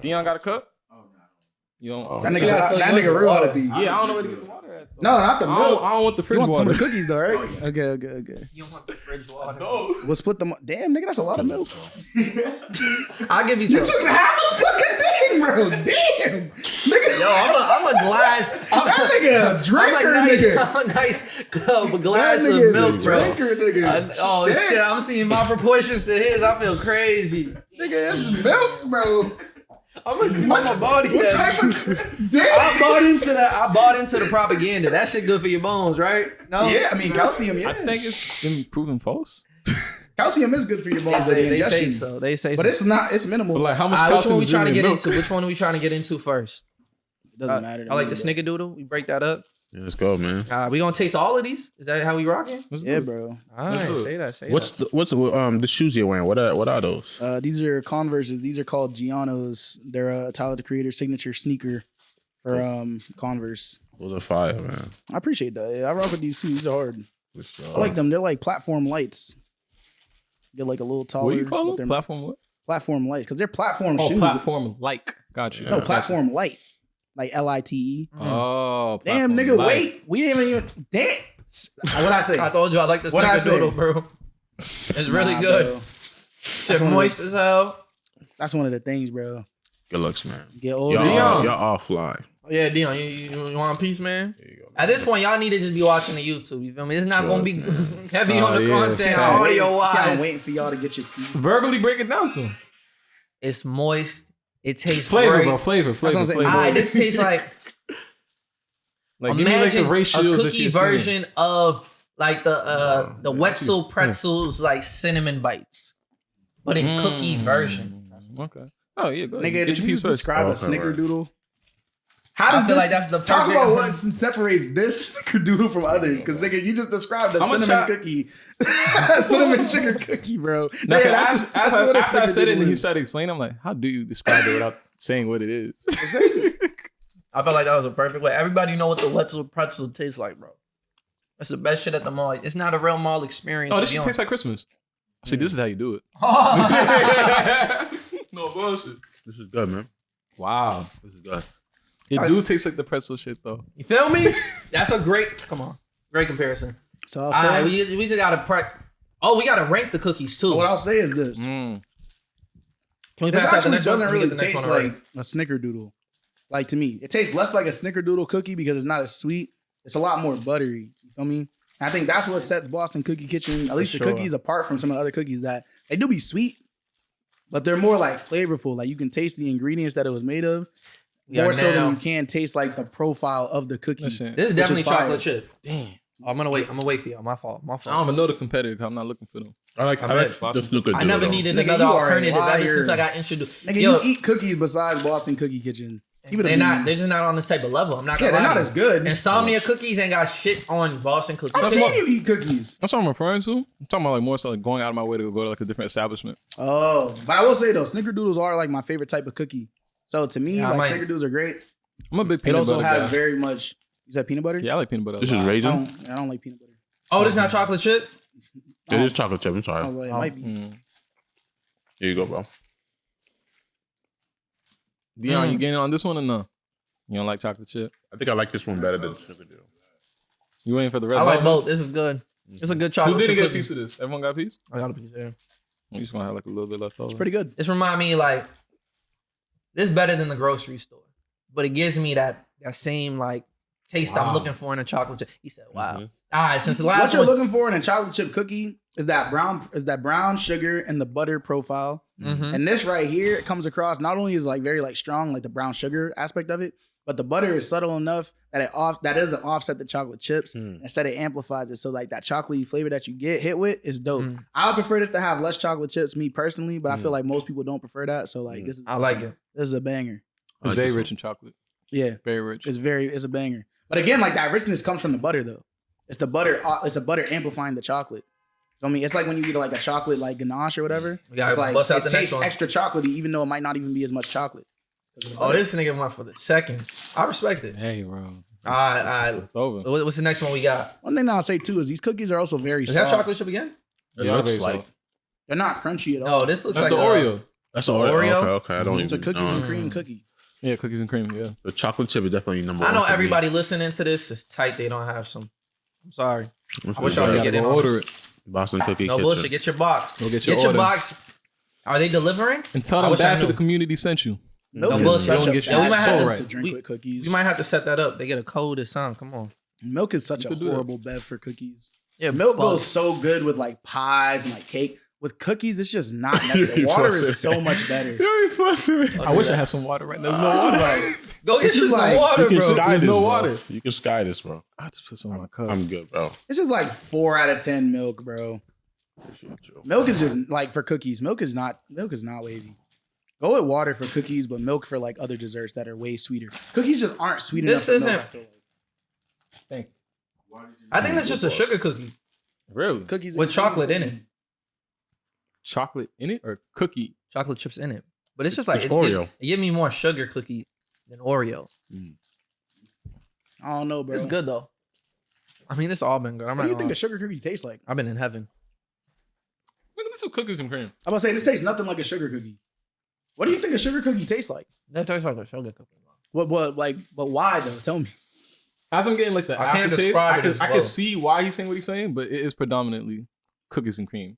Dion got a cup? You don't. That nigga real healthy. Yeah, I don't know where to get the water at. that. Though. No, not the milk. I don't want the fridge You want some water. of the cookies though, right? Okay. You don't want the fridge water. We'll split them. Damn, nigga, that's a lot of milk. I'll give you some. You took half of the fucking thing, bro. Damn, nigga. Yo, I'm a glass. That nigga a drinker, nigga. I'm a nice glass That of nigga milk, a bro. drinker, nigga. Oh shit, I'm seeing my proportions to his. I feel crazy. Nigga, this is milk, bro. I'm a body What that. type of? Damn. I bought into the propaganda. That shit good for your bones, right? No. Yeah, I mean calcium. Yeah, I think it's been proven false. calcium is good for your bones. They They say so. They say But so. it's not. It's minimal. But like, how much Which calcium one we is trying to in get milk? into? Which one are we trying to get into first? It doesn't matter. I like the snickerdoodle. We break that up. Yeah, let's go, man. We gonna taste all of these? Is that how we rocking? Yeah, bro. All right, do it. say that. What's the shoes you're wearing? What are those? These are Converses. These are called Gianno's. They're Tyler the Creator signature sneaker for Converse. Those are fire, man. I appreciate that. Yeah, I rock with these too. These are hard. For sure. I like them. They're like platform lights. Get like a little taller. What do you call but them? they're Platform what? Platform lights because they're platform Oh, shoes. platform like. Gotcha. No, platform light. Like LITE. Oh, Damn, platform nigga, light. wait. We didn't even. Damn. What I say? I told you I like this What'd I say? snickerdoodle, bro. It's really Nah, good. bro. Shit one of moist as hell. That's one of the things, bro. Good looks, man. Get older. Dion. Y'all all fly. Oh, yeah, Dion, you want a piece, man? There you go. At this point, y'all need to just be watching the YouTube. You feel me? It's not Sure, gonna be man. heavy on the yeah, content, see, audio See, I'm wise. waiting for y'all to get your piece. Verbally break it down to him. It's moist. It tastes Flavor, great. bro. Flavor. what I'm saying. Alright, this tastes like Like, give me like the imagine ratios a that cookie you're saying. version of like the Wetzel pretzels, like cinnamon bites, but in cookie version. Okay. Oh yeah, go ahead. Nigga, Get did your you piece just first. describe a Okay, snickerdoodle? How does I feel this, like that's the talk perfect- about what separates this snickerdoodle from others? Because nigga, you just described a I'm gonna cinnamon try- cookie, cinnamon sugar cookie, bro. Now, Yeah, after what a I said it and he snickerdoodle started explaining, I'm like, how do you describe it without saying what it is? I felt like that was a perfect way. Everybody know what the Wetzel pretzel tastes like, bro. That's the best shit at the mall. It's not a real mall experience. Oh, if this you shit don't- tastes like Christmas. See, this is how you do it. No bullshit. This is good, man. Wow. This is good. It do taste like the pretzel shit though. You feel me? That's a great. Come on, great comparison. So I'll All say, right, we just gotta we gotta rank the cookies too. so what I'll say is this: Mm. Can we this pass out the actually next one? doesn't Let me really get the next taste one already. like a snickerdoodle. Like to me, it tastes less like a snickerdoodle cookie because it's not as sweet. It's a lot more buttery. You feel me? And I think that's what sets Boston Cookie Kitchen, at least the sure. cookies, apart from some of the other cookies that they do be sweet, but they're more like flavorful. Like you can taste the ingredients that it was made of Yeah, more so now- than you can taste like the profile of the cookie. Listen, This is which definitely is fire. chocolate chip. Damn. I'm gonna wait for y'all. My fault. I don't even know the competitor 'cause I'm not looking for them. I like this look good. I never needed Nigga, another you are a alternative ever liar. since I got introduced. Nigga, Yo, you eat cookies besides Boston Cookie Kitchen. Keep it a they're bean. just not on this type of level. I'm not Yeah, gonna they're lie not to as you. good. Insomnia cookies ain't got shit on Boston cookies. I've seen you eat cookies. That's what I'm referring to. I'm talking about like more so like going out of my way to go to like a different establishment. Oh, but I will say though, snickerdoodles are like my favorite type of cookie. So to me, Yeah, I like might- snickerdoodles are great. I'm a big It peanut also butter has guy. very much. You said peanut butter? Yeah, I like peanut butter. This a is lot. raisin. I don't like peanut butter. Oh, this is not chocolate chip? It is chocolate chip. I'm I was sorry. like, it might be. Here you go, bro. Dion, you getting on this one or no? You don't like chocolate chip? I think I like this one better than the snickerdoodle. You waiting for the rest? I like of both. This is good. It's a good Who chocolate didn't chip get a cookie. piece of this? Everyone got a piece? I got a piece there. You just gonna have like a little bit left over. Pretty good. This remind me like this is better than the grocery store, but it gives me that same like taste I'm looking for in a chocolate chip. He said, "Wow." Mhm. All right, since the What last you're one, looking for in a chocolate chip cookie is that brown sugar and the butter profile. Mhm. And this right here, it comes across not only is like very like strong, like the brown sugar aspect of it, but the butter is subtle enough that that doesn't offset the chocolate chips. Instead, it amplifies it. So like that chocolatey flavor that you get hit with is dope. I would prefer this to have less chocolate chips, me personally, but I feel like most people don't prefer that. So like this is I like it. This is a banger. It's very rich in chocolate. Yeah, Very rich. it's a banger. But again, like that richness comes from the butter though. It's the butter. It's a butter amplifying the chocolate. So, I mean, it's like when you eat like a chocolate like ganache or whatever. We gotta It's like bust out it the next tastes one. extra chocolatey, even though it might not even be as much chocolate. Oh, this nigga went for the second. I respect it. Hey, bro. All right. It's over. What's the next one we got? One thing that I'll say too is these cookies are also very Is that soft. chocolate chip again? It Yeah, looks very like soft. They're not crunchy at all. No, this looks That's like the Oreo. that's an Oreo? Okay, I don't It's a even cookies know. and cream cookie. Yeah, cookies and cream. Yeah, The chocolate chip is definitely number I one. know for me. everybody listening to this is tight. They don't have some. I'm sorry. That's I wish what y'all it could is. get in on order it. it Boston Cookie No Kitchen. bullshit. Get your box. Go get your order. box. Are they delivering? and tell I them wish I back to knew. the community sent you. Milk No is bullshit. such Don't a get bad your we might have soul to- to drink with cookies. You might have to set that up. They get a code or something. Come on. Milk is such You a could do that. horrible bev for cookies. Yeah, Milk fuck. goes so good with like pies and like cake. With cookies, it's just not necessary. Water is so much better. I wish I had some water right now. There's no This is water. like- Go get This you is some like- water, You can bro. sky There's this, no bro. water. You can sky this, bro. I just put some on my cup. I'm good, bro. This is like 4 out of 10 milk, bro. Milk is just like for cookies. Milk is not wavy. Go with water for cookies, but milk for like other desserts that are way sweeter. Cookies just aren't sweet This enough. for milk, isn't- I feel like. Thank I think that's just a sugar cookie you. Really? Cookies with and chocolate cream. in it. Chocolate in it or cookie? Chocolate chips in it. But it's just like It's Oreo. It give me more sugar cookie than Oreo. I don't know, bro. It's good though. I mean, it's all been good. I'm What not do you gonna think lie. a sugar cookie tastes like? I've been in heaven. Look at this with cookies and cream. I'm about to say this tastes nothing like a sugar cookie. What do you think a sugar cookie tastes like? That tastes like a sugar cookie. But why though? Tell me. As I'm getting like the I can't aftertaste, describe I it can, as I well. can see why he's saying what he's saying, but it is predominantly cookies and cream.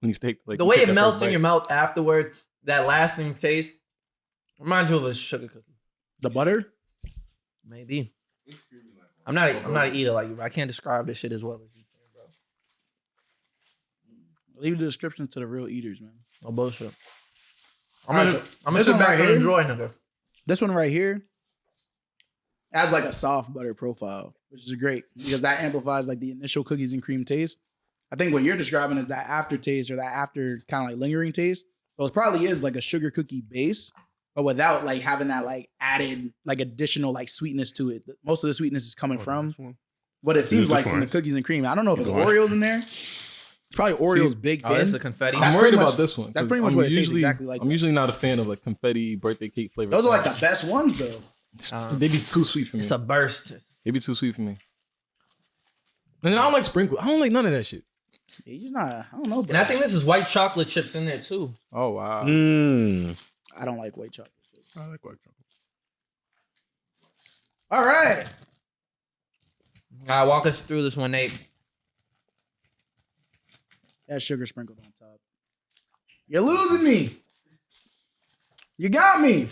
When you take like The you way take it that melts first in your bite. mouth afterward, that lasting taste, reminds you of a sugar cookie. The butter? Maybe. I'm not an eater like you, but I can't describe this shit as well as you can, bro. Leave the description to the real eaters, man. No bullshit. I'm Alright, gonna, so I'm gonna this sit one back right and here? enjoy, nigga. This one right here has like a soft butter profile, which is great because that amplifies like the initial cookies and cream taste. I think what you're describing is that aftertaste or that after kind of like lingering taste. So it probably is like a sugar cookie base, but without like having that like added like additional like sweetness to it. Most of the sweetness is coming from what it seems This like one. from the cookies and cream. I don't know if it's This one. Oreos in there. It's probably Oreos baked Oh, in. that's the confetti. That's I'm worried pretty about much- this one. that's 'cause pretty much I'm what it tastes usually- exactly like I'm that. usually not a fan of like confetti birthday cake flavor. Those are like the best ones though. They be too sweet for me. It's a burst. They be too sweet for me. And then I don't like sprinkles. I don't like none of that shit. Yeah, you're not. I don't know, bro. And I think this is white chocolate chips in there too. Oh wow. I don't like white chocolate. I like white chocolate. All right. All right, walk us through this one, Nate. That sugar sprinkled on top. You're losing me. You got me.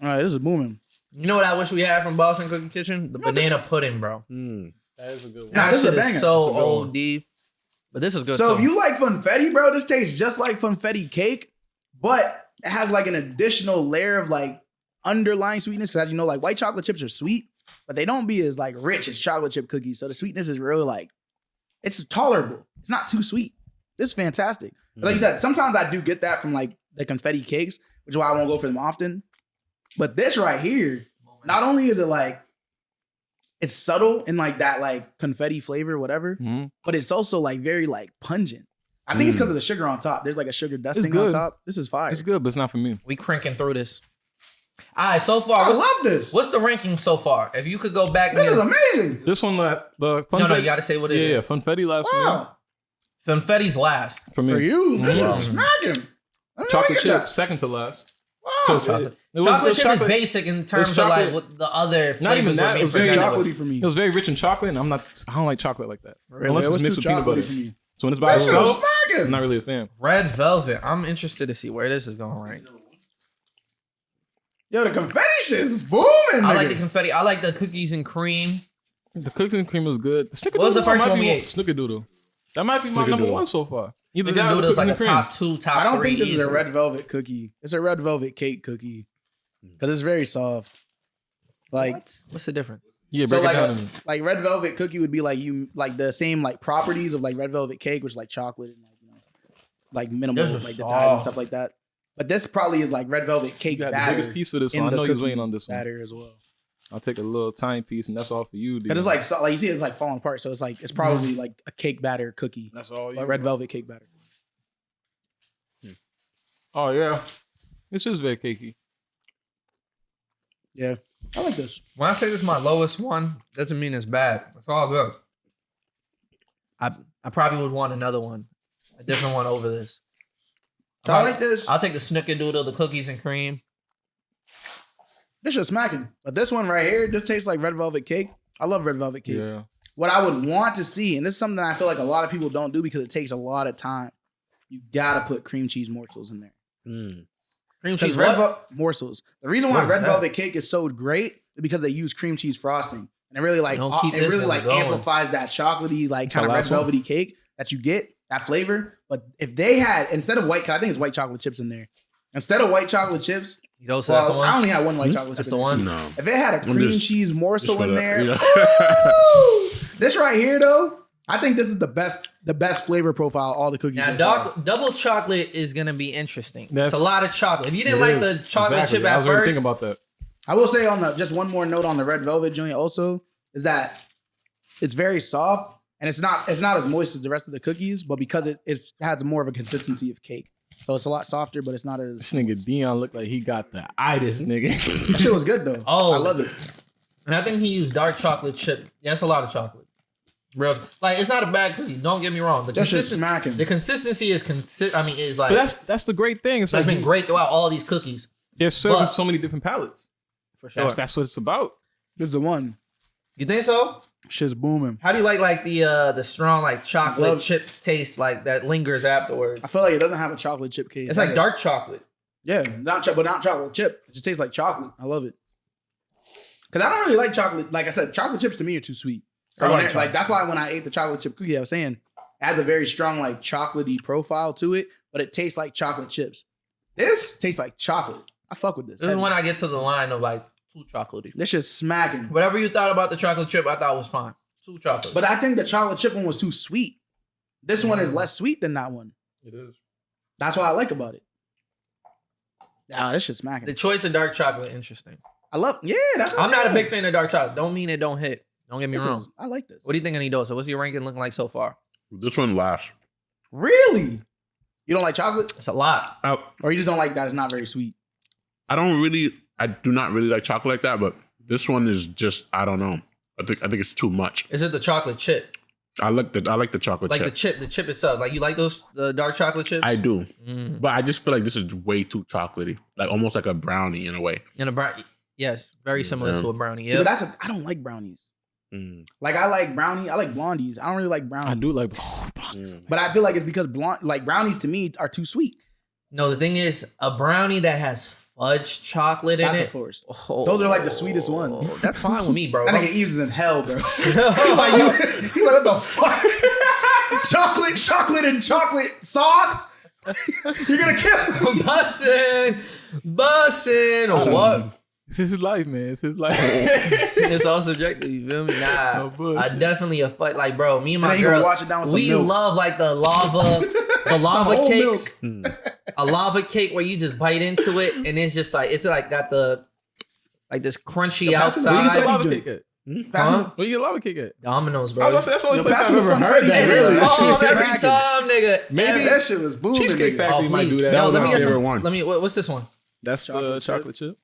All right, this is booming. You know what I wish we had from Boston Cookie Kitchen? The banana pudding, bro. That is a good one. Nah, That this is a shit is banger. so This is a good one. OD. But this is good So too. if you like funfetti, bro, this tastes just like funfetti cake, but it has like an additional layer of like underlying sweetness. Because as you know, like white chocolate chips are sweet, but they don't be as like rich as chocolate chip cookies. So the sweetness is really like, it's tolerable. It's not too sweet. This is fantastic. But like you said, sometimes I do get that from like the confetti cakes, which is why I won't go for them often. But this right here, not only is it like, it's subtle in like that like confetti flavor, whatever, Mhm. but it's also like very like pungent. I think it's because of the sugar on top. There's like a sugar dusting on good. top. This is fire. It's good, but it's not for me. We cranking through this. All right, so far, I love this. what's the ranking so far? If you could go back, This is and amazing. This one, the no, you got to say what it is. yeah, funfetti last Wow. Confetti's last. for me. For you, this Mhm. is smacking. I didn't Chocolate know you chip did second to last. that. So Wow. chocolate. Chocolate chip is basic in terms of like chocolate. what the other Not even flavors that, were it being was very presented with. Chocolatey for me. It was very rich in chocolate, and I don't like chocolate like that. Unless It was it's mixed too with peanut butter. chocolatey for me. So when it's by This itself, is I'm smacking. not really a fan. Red Velvet. I'm interested to see where this is going right. Yo, the confetti shit is booming. I like the nigga. confetti. I like the cookies and cream. The cookies and cream was good. The snickerdoodle What was the first might one be we ate? Snickerdoodle. That might be my number Snickerdoodle. one so far. Either Nigga that or the Noodle's like a cookies and top two, top I don't three. think this is a easily. red velvet cookie. It's a red velvet cake cookie because it's very soft. Like What? What's the difference? Yeah, so, break like it down. like red velvet cookie would be like you like the same like properties of like red velvet cake, which is like chocolate and like like minimal This is like the dyes and soft. stuff like that. But this probably is like red velvet cake You got the batter biggest piece of this in one. I the know you was cookie waiting on this one. batter as well. I'll take a little tiny piece, and that's all for you. Because it's like so, like you see it's like falling apart, so it's like it's probably like a cake batter cookie, that's all you. like red velvet cake batter. Oh yeah, this is very cakey. Yeah, I like this. When I say this is my lowest one, doesn't mean it's bad. It's all good. I probably would want another one, a different one over this. So I like this. I'll take the snickerdoodle, the cookies and cream. This shit's smacking. But this one right here, this tastes like red velvet cake. I love red velvet cake. Yeah. What I would want to see, and this is something that I feel like a lot of people don't do because it takes a lot of time. You gotta put cream cheese morsels in there. Cream cheese morsels. The reason why red velvet cake is so great is because they use cream cheese frosting, and it really amplifies that chocolatey kind of red velvety cake that you get, that flavor. But if they had instead of white, I think it's white chocolate chips in there. Instead of white chocolate chips, Edosa, that's the one. I only had one white chocolate chip. That's the one. No. If it had a cream cheese morsel in there, Yeah. this right here though, I think this is the best flavor profile of all the cookies. Now, double chocolate is gonna be interesting. It's a lot of chocolate. If you didn't like the chocolate chip I at was already first, thinking about that. I will say just one more note on the red velvet joint also is that it's very soft and it's not as moist as the rest of the cookies, but because it has more of a consistency of cake. So it's a lot softer, but it's not as... This nigga Dion looked like he got the itis, nigga. That shit was good, though. Oh. I love it. and I think he used dark chocolate chip. Yeah, it's a lot of chocolate. Real, like it's not a bad cookie. Don't get me wrong. The consistency is is like. But that's the great thing. It's that's like been great throughout all these cookies. They're serving so many different palettes. For sure, that's what it's about. This is the one. You think so? Shit's booming. How do you like the strong like chocolate chip taste like that lingers afterwards? I feel like it doesn't have a chocolate chip taste. It's like dark chocolate. Yeah, not chocolate chip. It just tastes like chocolate. I love it. Cause I don't really like chocolate. Like I said, chocolate chips to me are too sweet. Like that's why when I ate the chocolate chip cookie, I was saying it has a very strong like chocolatey profile to it, but it tastes like chocolate chips. This tastes like chocolate. I fuck with this. This is when I get to the line of like too chocolatey. This shit's smacking. Whatever you thought about the chocolate chip, I thought was fine. Too chocolate. But I think the chocolate chip one was too sweet. This one is less sweet than that one. It is. That's what I like about it. Yeah, this shit's smacking. The choice of dark chocolate, interesting. I'm not a big fan of dark chocolate. Don't mean it don't hit. Don't get me wrong. I like this. What do you think of Edosa? What's your ranking looking like so far? This one last. Really? You don't like chocolate? It's a lot. Or you just don't like that it's not very sweet? I do not really like chocolate like that, but this one is just, I don't know. I think it's too much. Is it the chocolate chip? I like the chocolate like chip. the chip itself. Like you like the dark chocolate chips? I do. But I just feel like this is way too chocolatey. Like almost like a brownie in a way. In a brownie. Yes, very similar to a brownie. Yeah. But I don't like brownies. Like I like brownie. I like blondies. I don't really like brownies. I do like blondies. But I feel like it's because brownies to me are too sweet. No, the thing is, a brownie that has fudge chocolate in That's it. a force. Those are like the sweetest ones. That's fine with me, bro. That nigga Eves is in hell, bro. he's like, what the fuck? chocolate and chocolate sauce? You're gonna kill me. Bussin'. Or what? It's his life, man. It's his life. It's all subjective. You feel me? Nah, I definitely a fight. Like, bro, me and my girl, wash it down with we some milk. love like the lava cakes. A lava cake where you just bite into it and it's just like got the like this crunchy outside. Where you get lava cake at? Huh? Where you get lava cake at? Domino's, bro. That's the only place I've ever heard that. It is bomb every time, nigga. Maybe that shit was booming. Cheesecake Factory might do that. No, That was my favorite one. Let me. What's this one? That's the chocolate chip.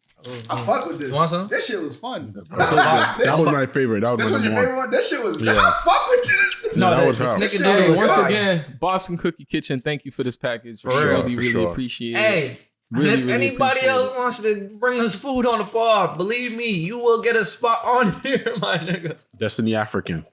I fuck with this. You want some? This shit was fun. That was my favorite. That was This my was your number favorite one. one? This shit was... Yeah. I fuck with this. No, that was the hard. snickerdoodle Hey, was once fire. again, Boston Cookie Kitchen, thank you for this package. For real. Really appreciate it. Hey, Really, if really anybody appreciate else it. wants to bring us food on the pod, believe me, you will get a spot on here, my nigga. Destiny African.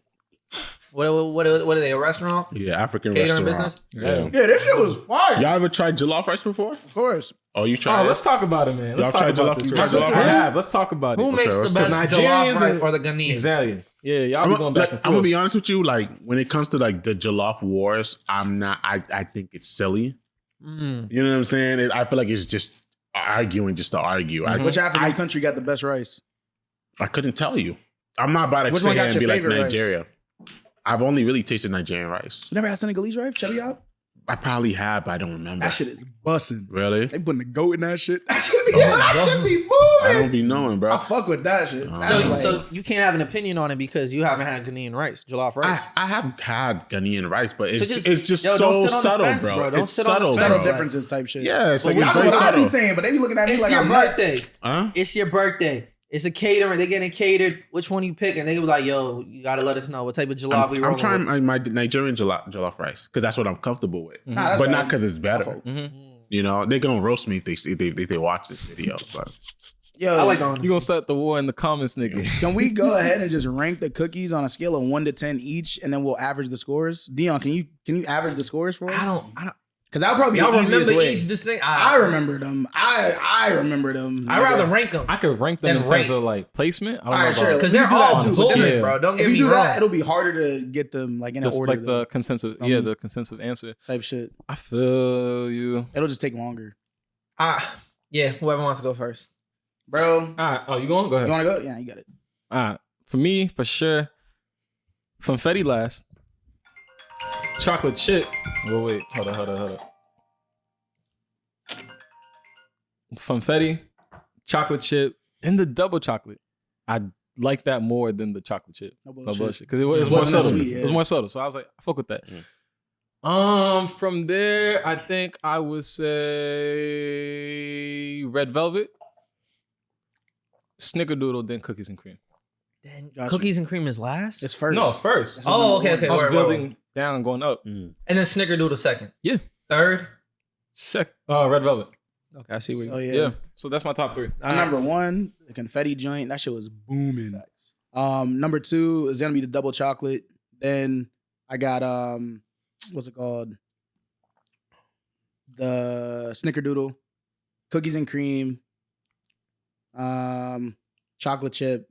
What are they? A restaurant? Yeah, African Catering restaurant. business? Yeah. Yeah, this shit was fire. Y'all ever tried jollof rice before? Of course. Oh, you tried it? Let's talk about it, man. Let's Y'all talk tried about jollof? this. You tried Right? jollof I rice? have. Let's talk about Who it. makes the what's best up? jollof Nigerians rice or the Ghanaians? Exactly. Yeah, y'all be going back and I'm gonna forth. be honest with you. Like when it comes to like the jollof wars, I'm not. I think it's silly. You know what I'm saying? I feel like it's just arguing just to argue. Which African country got the best rice? I couldn't tell you. I'm not about to Which sit one here got and be your like favorite rice? Nigeria. I've only really tasted Nigerian rice. You never had Senegalese rice? Chili out? I probably have, but I don't remember. That shit is busting. Really? They putting the goat in that shit. That should be moving. I don't be knowing, bro. I fuck with that shit. So you can't have an opinion on it because you haven't had Ghanaian rice, jollof rice. I have had Ghanaian rice, but it's So just yo, so don't sit on the subtle, fence, bro. bro. Don't It's sit on the subtle, fence. bro. subtle differences type shit. Yeah, it's like That's it's very what I be subtle. saying, but they be looking at me It's like your I'm nuts. birthday. Huh? It's your birthday. It's a catering. They getting catered. Which one you pick? And they be like, "Yo, you gotta let us know what type of jollof we I'm rolling trying with." my Nigerian jollof rice because that's what I'm comfortable with, Nah, that's but bad. not because it's better. You know, they're gonna roast me if they watch this video. But Yo, I like the honesty. You gonna start the war in the comments, nigga. Can we go ahead and just rank the cookies on a scale of 1 to 10 each, and then we'll average the scores? Dion, can you average the scores for us? I don't. Because that'll probably be Y'all the easiest remember way. each distinct. I remember them. I remember them. I'd rather rank them. I could rank them Then in terms rate. of like placement. I don't All know right, about sure. Because You they're do that all too, but bullet, yeah. bro. Don't If get you me do wrong. that, it'll be harder to get them like in just an order. like the consensus. From Yeah, me. the consensus answer. type shit. I feel you. It'll just take longer, Yeah, whoever wants to go first. bro. All right. Oh, you going? Go ahead. You want to go? Yeah, you got it. All right. For me, for sure, Funfetti last. Chocolate chip. Oh, wait. Hold on. Funfetti, chocolate chip, then the double chocolate. I like that more than the chocolate chip. No No bullshit. bullshit. Because it was It more wasn't as subtle. sweet, yeah. It was more subtle. So I was like, I fuck with that. From there, I think I would say red velvet, snickerdoodle, then cookies and cream. Then Gotcha. cookies and cream is last. It's first. No, first. That's Oh, number okay. one. I was Word. building down, going up. And then snickerdoodle second. Yeah. Third. Red velvet. Okay, I see where Oh you. yeah. Yeah. So that's my top three. Number one, the confetti joint. That shit was booming. Number two is gonna be the double chocolate. Then I got what's it called? The snickerdoodle, cookies and cream, chocolate chip,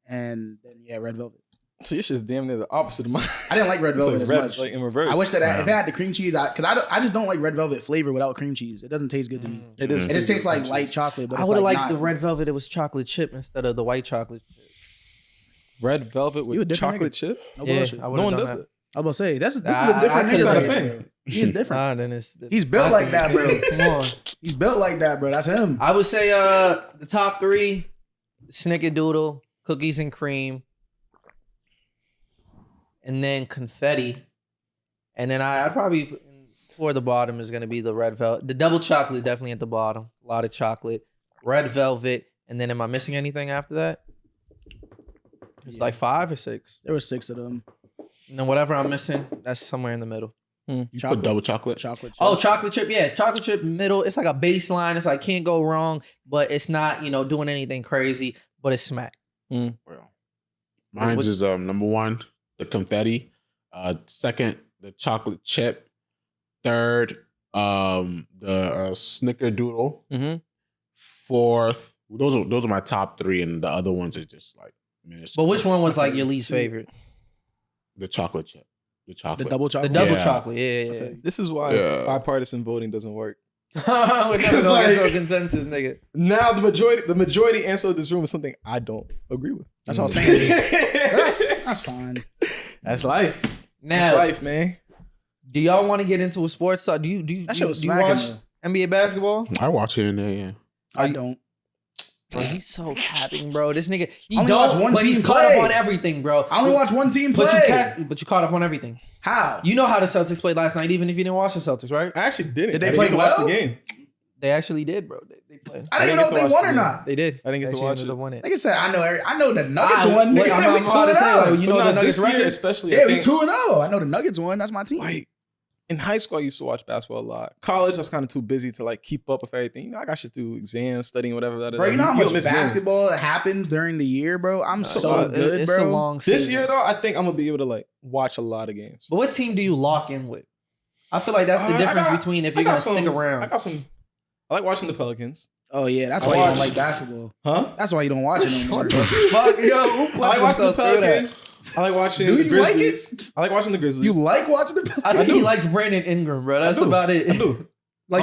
and then red velvet. So your shit's damn near the opposite of mine. I didn't like red It's velvet like as red, much. like in reverse. I wish that if it had the cream cheese, because I just don't like red velvet flavor without cream cheese. It doesn't taste good to me. It is. It just tastes like light chocolate. But I it's would have like liked not- the red velvet. It was chocolate chip instead of the white chocolate. Red velvet You a with different chocolate nigga. chip. No Yeah, bullshit. I No would've one done does that. it. I was about to say this is a I different could've nigga. done Bro. it. He is different. Then it's He's built like that, bro. Come on. He's built like that, bro. That's him. I would say the top three: snickerdoodle, cookies and cream, and then confetti. And then I'd probably for the bottom is gonna be the red velvet. The double chocolate definitely at the bottom. A lot of chocolate. Red velvet. And then am I missing anything after that? It's like 5 or 6. There were 6 of them. And then whatever I'm missing, that's somewhere in the middle. You Chocolate. put double chocolate. Chocolate chip. Oh, chocolate chip. Yeah, chocolate chip middle. It's like a baseline. It's like can't go wrong, but it's not, doing anything crazy, but it's smack. Well, mine's is number one, the confetti. Second, the chocolate chip. Third, the snickerdoodle. Mm-hmm. Fourth, those are my top three, and the other ones are just like. But which one was like your least favorite? The chocolate chip. The chocolate. The double The chocolate. double Yeah. chocolate. Yeah. This is why Yeah. bipartisan voting doesn't work. We're never gonna get to a consensus, nigga. Now the majority answer of this room is something I don't agree with. That's all I'm saying. That's fine. That's life. Now, That's life, man. do y'all want to get into a sports? So do you That shit was do you smacking. watch NBA basketball? I watch it in there. Yeah. I don't. Bro, he's so capping, bro. This nigga, he I only watch don't, one but he's team caught play. up on everything, bro. I only watch one team play. But you caught up on everything. How? You know how the Celtics played last night, even if you didn't watch the Celtics, right? I actually didn't. Did they I didn't play get to watch well? the game. They actually did, bro. They played. I didn't I even know didn't if get they to won watch or the not. They did. I didn't get They to actually watch ended it. up winning. Like I said, I know the Nuggets won. Look, Nigga, I'm we about to 2-0. say, like, you know But the not Nuggets this year, record? especially. Yeah, I we think, 2-0. I know the Nuggets won. That's my team. like in high school, I used to watch basketball a lot. College, I was kind of too busy to like keep up with everything. I got shit through exams, studying, whatever. Bro, you know how much miss games. basketball happens during the year, bro? I'm so good, it's bro. a long season. This year, though, I think I'm gonna be able to like watch a lot of games. But what team do you lock in with? I feel like that's the I difference got- between if I you're got gonna some- stick I around. got some. I like watching the Pelicans. Oh yeah, that's I why you don't watch- like basketball. Huh? That's why you don't watch it no more. Fuck, yo, I like watching the Pelicans. I like watching Do the you like Grizzlies. I like watching the Grizzlies. You like watching the I think I he do. likes Brandon Ingram, bro. That's I do. about it. I do. like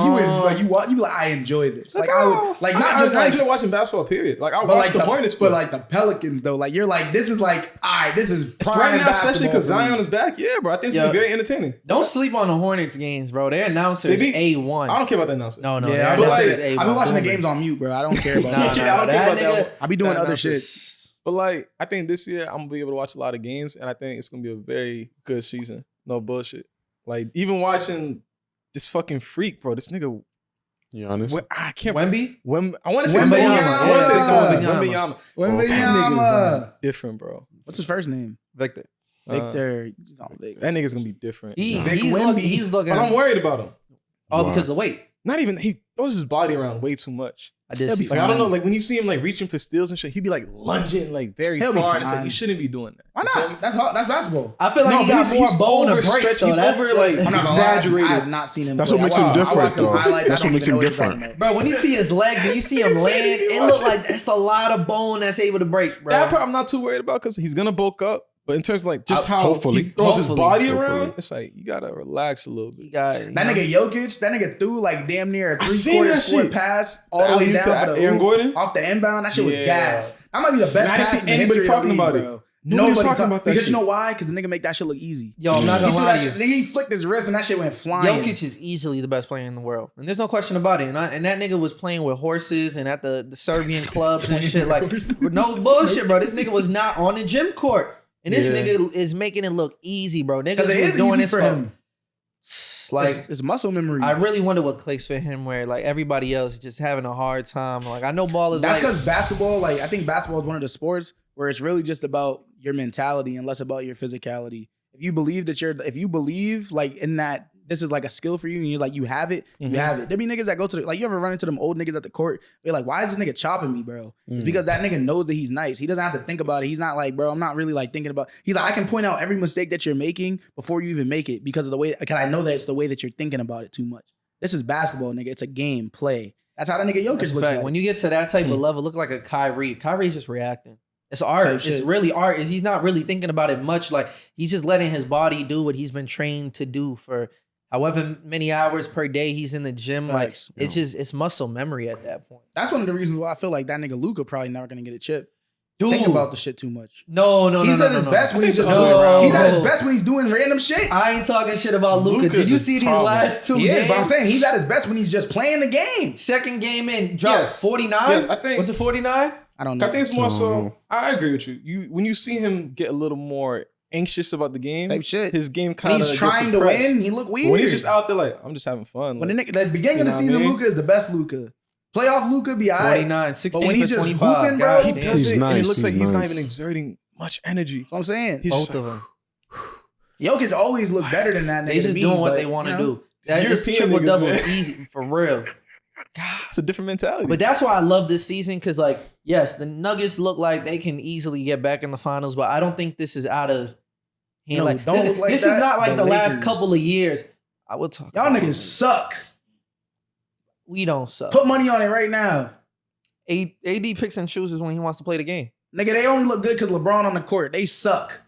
you watch you be like I enjoy this. Like I would like not just I like enjoy watching basketball. Period. Like I but watch like the Hornets, but like the Pelicans though. Like you're like this is like all right. This is it's prime right now, especially basketball because for me. Zion is back. Yeah, bro. I think it's gonna be very entertaining. Don't sleep on the Hornets games, bro. Their announcer They is be- A1. I don't care about that announcement. No, Yeah, their I be announcer like, is A1. I be watching the Booming. games on mute, bro. I don't care about Nah, that. nah, I don't care that about that nigga. I be doing that other announcer- shit. But like, I think this year I'm gonna be able to watch a lot of games, and I think it's gonna be a very good season. No bullshit. Like even watching this fucking freak, bro. This nigga. You honest? I can't. Wemby? I want to say it's Wembanyama. I want to say it's Yeah. Wembanyama. Wembanyama. Different, bro. What's his first name? Victor. Victor. That nigga's gonna be different. He's Vic looking. Wemby. He's looking. But I'm worried about him. Oh, because of weight. not even, he throws his body around way too much. I did see. Like, I don't know, like when you see him like reaching for steals and shit, he'd be like lunging like very He'll be far. And it's like, fine. you shouldn't be doing that. Why not? That's hard. That's basketball. I feel like No, he but got more bone to break. overstretched. Though. He's over like I'm not exaggerated. I have not seen him. That's play. what makes I him watched- I different, watched them though. highlights. That's I don't what makes even him know what you're talking different. about. Bro, when you see his legs and you see him land, it look like that's a lot of bone that's able to break, bro. That part I'm not too worried about because he's gonna bulk up. But in terms of like just how Hopefully. he throws his body Hopefully. around, it's like you gotta relax a little bit. That nigga Jokic, that nigga threw like damn near a I seen three-quarter that court shit. pass all the way alley-oop down to for the Aaron hoop, Gordon? off the inbound. That shit was Yeah. gas. That might be the best And I didn't pass see in the anybody history talking of the about league, it. bro. Nobody was talking about that because shit. you know why? Because the nigga make that shit look easy. Yo, I'm not He gonna threw lie that to you. shit, he flicked his wrist and that shit went flying. Jokic is easily the best player in the world, and there's no question about it. And that nigga was playing with horses and at the Serbian clubs and shit. Like, no bullshit, bro. This nigga was not on the gym court, and this nigga is making it look easy, bro. Niggas Because it was is doing easy this for him. Like, It's muscle memory. I really wonder what clicks for him, where like everybody else is just having a hard time. Like, I know ball is That's like, because basketball, like I think basketball is one of the sports where it's really just about your mentality and less about your physicality. If you believe like in that this is like a skill for you and you're like, you have it, you have it. There be niggas that go to like, you ever run into them old niggas at the court? They're like, why is this nigga chopping me, bro? It's because that nigga knows that he's nice. He doesn't have to think about it. He's not like, bro, I'm not really like thinking about, he's like, I can point out every mistake that you're making before you even make it because of the way, because I know that it's the way that you're thinking about it too much. This is basketball, nigga. It's a game, play. That's how that nigga Jokic that's a looks fact. at When it. you get to that type of level, look like a Kyrie. Kyrie's just reacting. It's art. Type It's shit. really art. He's not really thinking about it much. Like, he's just letting his body do what he's been trained to do for however many hours per day he's in the gym. Facts. Like, it's muscle memory at that point. That's one of the reasons why I feel like that nigga Luka probably never gonna get a chip. Dude. Think about the shit too much. No. He's at his best when he's just No. doing. He's at his best when he's doing random shit. I ain't talking shit about Luka. Luka's Did you a see these problem. last two He games? is, but I'm saying he's at his best when he's just playing the game. Second game in, dropped Yes. 49. Yes, I think- Was it 49? I don't know. I think it's more so. I agree with you. When you see him get a little more anxious about the game, Type shit. his game When kind of he's trying to win, he look weird. When he's just out there like, I'm just having fun. when the Like, nigga, the beginning of the You know what I season, mean? Luka is the best Luka. Playoff Luka be alright. 49, 16 But when he's for just 25. hooping, bro, God he damn. does He's it, and it nice, looks like he's he's not nice. even exerting much energy. That's what I'm saying. He's Both just of like, them. Jokic always look better than that nigga. They to just me, doing what but, they want to you know, do. That this European triple double niggas, is man. easy for real. it's a different mentality. But that's why I love this season because, like, yes, the Nuggets look like they can easily get back in the finals, but I don't think this is out of hand. No, Like, don't this, look like this that. is not like The the last Lakers. couple of years. I will talk. Y'all about niggas it. suck. We don't suck. Put money on it right now. AD picks and chooses when he wants to play the game. Nigga, they only look good because LeBron on the court. They suck.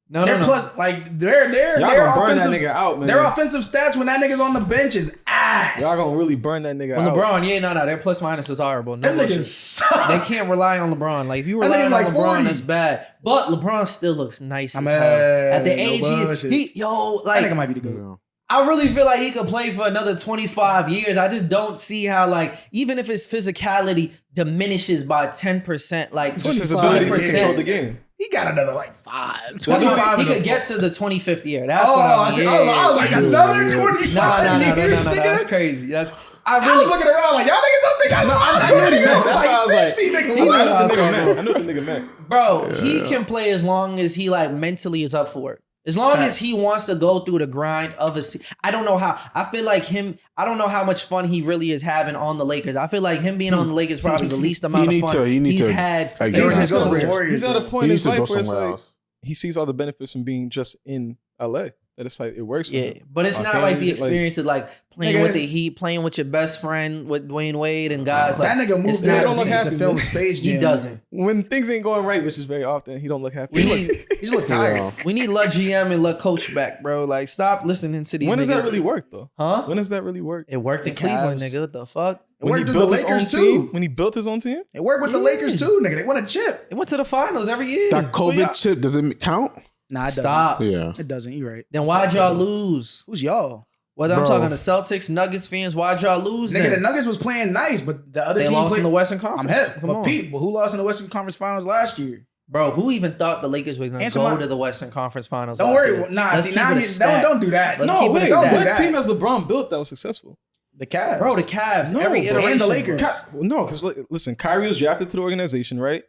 No, They're no, no. plus like their Y'all gonna burn that offensive nigga out, man. their offensive stats when that nigga's on the bench is ass. Y'all gonna really burn that nigga When out. LeBron, no, their plus minus is horrible. No Them bullshit. niggas suck. They can't rely on LeBron. Like, if you That rely nigga's on like LeBron, 40. that's bad. But LeBron still looks nice as Man, hell. At the no age bullshit. he That nigga like, might be the GOAT. I really feel like he could play for another 25 years. I just don't see how, like, even if his physicality diminishes by 10%, like Just his ability to control the 20%, game. He got another like 5. 25, he is a- could get to the 25th year. That's Oh, what I I'm see. I was like, another 25 No, years, that's nigga. crazy. I I was really looking around like, y'all niggas don't think I I'm knew nigga. that's why I was Like like, 60, nigga. I knew what the That's nigga what meant. I knew what the nigga meant. Bro, he can play as long as he like mentally is up for it. As long as he wants to go through the grind of a season. I don't know how. I feel like I don't know how much fun he really is having on the Lakers. I feel like him being on the Lakers is probably the least amount of fun he's had. like, in Jordan his goes to the career. Warriors. He's at a though. point He in needs his to go life where it's somewhere like else. he sees all the benefits from being just in LA. That it's like it works for Yeah, him. but it's not Okay, like the like- experience of like playing Nigga. with the Heat, playing with your best friend, with Dwayne Wade and guys like That nigga it's moved not there don't the look same. happy, to film man. Space Jam. He doesn't. When things ain't going right, which is very often, he don't look happy. We need He just look tired. Yeah. we need La GM and La Coach back, bro. Like, stop listening to these. When does niggas. that really work though? Huh? When does that really work? It worked in The Cleveland, Cavs. nigga. What the fuck? It worked with the Lakers team? too. When he built his own team? It worked with the Yeah. Lakers too, nigga. They won a chip. It went to the finals every year. That COVID yeah. chip, does it count? Nah, it Stop. Yeah. It doesn't. You right. Then why'd y'all lose? Who's y'all? Whether I'm Bro. talking to Celtics, Nuggets fans, why'd y'all lose? Nigga, the Then? Nuggets was playing nice, but the other They team lost played. in the Western I'm Conference. hip. Come But on. Pete, but who lost in the Western Conference Finals last year? Bro, who even thought the Lakers were going to Answer go my- to the Western Conference Finals? Don't last worry. year? Nah, Let's see keep now it a you stat. don't do that. Let's No, keep it a wait, stat. don't do What that. team has LeBron built that was successful? The Cavs, Bro, the Cavs. No, every bro. iteration. And the Lakers. No, because listen, Kyrie was drafted to the organization, right?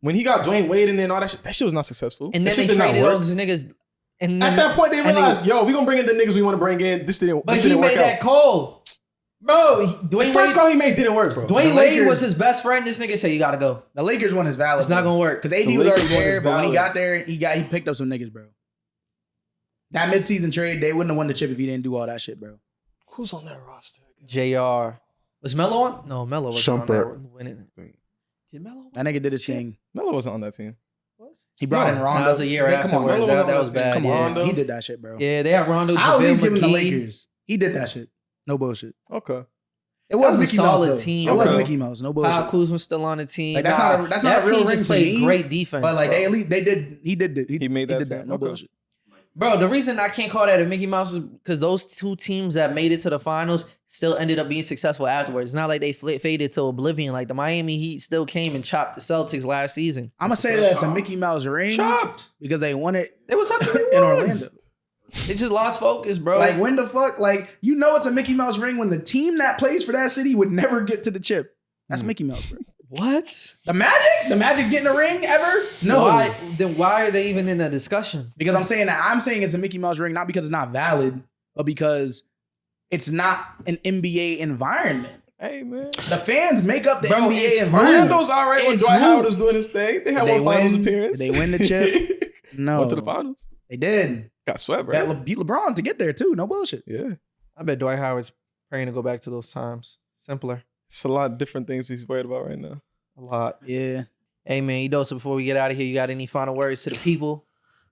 When he got Dwayne Wade in there and all that shit was not successful. And That then shit they did not traded work. all those niggas. And then, At that point, they and realized, yo, we gonna bring in the niggas we want to bring in. This but didn't he work made out. that call. Bro, Dwayne First Wade, call he made didn't work, bro. Dwayne The Wade Lakers- was his best friend. This nigga said you gotta go. The Lakers one is valid. It's not gonna work. Because AD The was already Lakers one there, is but when he valid. got there, he picked up some niggas, bro. That midseason trade, they wouldn't have won the chip if he didn't do all that shit, bro. Who's on that roster? JR. Was Melo on? No, Melo was on Shumpert. that winning. Did Melo? That nigga did his thing. Melo wasn't on that team. He brought in Rondo. That was a year Yeah, come on, afterwards. bro. That was bad. Come yeah. on, he did that shit, bro. Yeah, they have Rondo. I'll at JaVale least give him the McGee. Lakers. He did that shit. No bullshit. Okay. It was That was a Mickey solid Mouse, though. team, It was bro. Mickey Mouse. No Kyle bullshit. Kuzma's still on the team. Like, that's not a real team ring just to played me, great defense. But like bro. they at least they did. He did it. He made that did team. No Okay. bullshit. Bro, the reason I can't call that a Mickey Mouse is because those two teams that made it to the finals still ended up being successful afterwards. It's not like they faded to oblivion. Like the Miami Heat still came and chopped the Celtics last season. I'm gonna say that it's a Mickey Mouse ring Chopped. because they won it It was something in Orlando. They just lost focus, bro. Like when the fuck, like you know it's a Mickey Mouse ring when the team that plays for that city would never get to the chip. That's Mickey Mouse, bro. what? The Magic getting a ring ever? No. Why, then why are they even in a discussion? Because I'm saying it's a Mickey Mouse ring, not because it's not valid, but because it's not an NBA environment. Hey, man. The fans make up the Bro, NBA it's environment. Orlando's all right when It's Dwight who? Howard was doing his thing. They had Did one finals win? appearance. Did they win the chip? No. Went to the finals. They did. Got swept, right? That beat LeBron to get there too. No bullshit. Yeah. I bet Dwight Howard's praying to go back to those times. Simpler. It's a lot of different things he's worried about right now. A lot. Yeah. Hey, man, Edosa, before we get out of here, you got any final words to the people?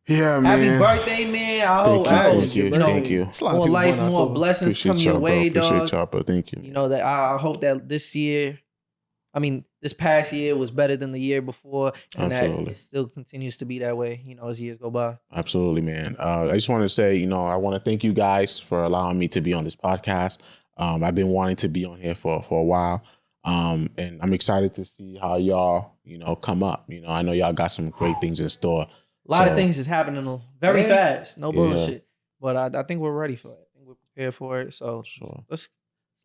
Yeah, Happy man. birthday, man. I hope, Thank you. know, Thank you. It's a lot of more people life, born in more October. blessings Appreciate come your y'all, bro. way, Appreciate dog. y'all, bro. Thank you. You know that I hope that this past year was better than the year before, and Absolutely. that it still continues to be that way, as years go by. Absolutely, man. I just want to say, I want to thank you guys for allowing me to be on this podcast. I've been wanting to be on here for a while. And I'm excited to see how y'all, come up. I know y'all got some great things in store. A lot of things is happening very fast. No Yeah. bullshit. But I think we're ready for it. I think we're prepared for it. So Sure. let's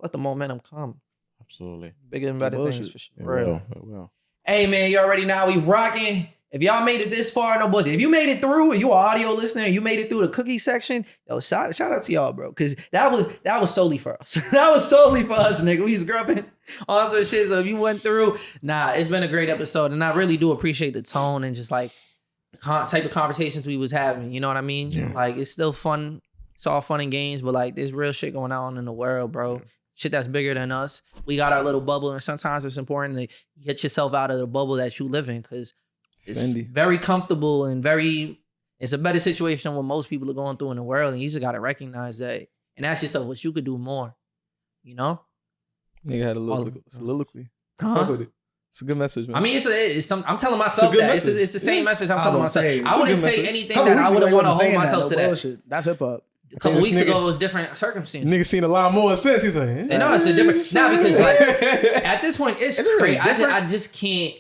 let the momentum come. Absolutely. Bigger and better things for It sure. will. It will. Hey, man, you already know we rocking. If y'all made it this far, no bullshit. If you made it through, and you an audio listener, and you made it through the cookie section, shout out to y'all, bro. Because that was solely for us. That was solely for us, nigga. We was grubbing on some shit. So if you went through, it's been a great episode. And I really do appreciate the tone and just like type of conversations we was having. You know what I mean? Yeah. Like it's still fun. It's all fun and games, but like there's real shit going on in the world, bro. Shit that's bigger than us. We got our little bubble, and sometimes it's important to get yourself out of the bubble that you live in, because it's Fendi. very comfortable and it's a better situation than what most people are going through in the world, and you just gotta recognize that and ask yourself what you could do more. Nigga had a little soliloquy. Fuck Huh? with it. It's a good message, man. I mean, I'm telling myself good that message. it's the same message I'm I telling was myself. gonna say, it's I a wouldn't good say message. anything that I wouldn't want to hold myself to that. Bullshit. That's hip hop. A couple This weeks nigga- ago, it was different circumstances. Nigga seen a lot more since. He's like, They know it's a different. Because like at this point, it's Is it really crazy. different? I just can't.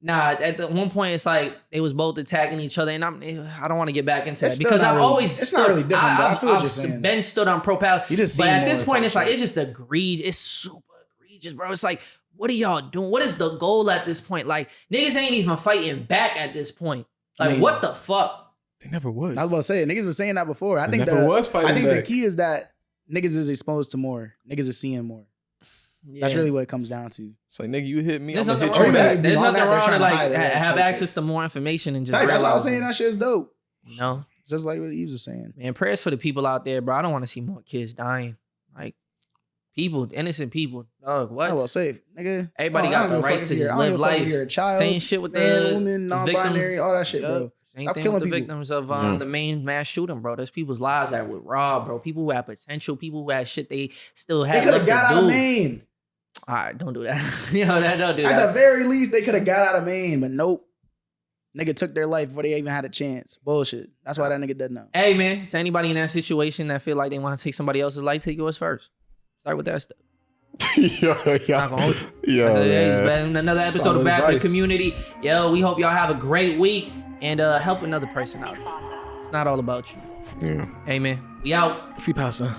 At the one point, it's like they was both attacking each other, and I don't want to get back into It's that still because not I've really- always it's not really different, but I feel what you're I've saying. been stood on pro pal. You just But seen at more this point, type it's like shit. it's just egregious. It's super egregious, bro. It's like, what are y'all doing? What is the goal at this point? Like niggas ain't even fighting back at this point. Like I mean- what the fuck? they never was. I was about to say, niggas been saying that before. I They think never was fighting I think the back. key is that niggas is exposed to more. Niggas is seeing more. That's Yeah. really what it comes down to. It's like, nigga, you hit me, There's I'm gonna nothing hit wrong you with Or even that. There's beyond nothing that, they're wrong trying to to like hide it, that's have type access to more information and just That's why I was realize saying it. that shit's dope. Just like what he was saying. Man, prayers for the people out there, bro. I don't want to see more kids dying. Like people, innocent people. Dog, what? I will say, nigga. Everybody got the right to just live life. You're a child, Same shit with man, the woman, non-binary, victims. all that shit, Yup. bro. Same Stop thing killing with the people. victims of Yeah. the main mass shooting, bro. There's people's lives that were robbed, bro. People who had potential, people who had shit they still They had could left have got to out do. of Maine. All right, don't do that. Don't do At that. the very least, they could have got out of Maine, but nope. Nigga took their life before they even had a chance. Bullshit. That's why that nigga doesn't know. Hey, man, to anybody in that situation that feel like they want to take somebody else's life, take yours first. Start with that stuff. Not gonna hold you. Yo, It's man. been another episode Solid of Bad for the advice. Community. Yo, we hope y'all have a great week and help another person out. It's not all about you. Yeah. Hey, man, we out. Free Palestine.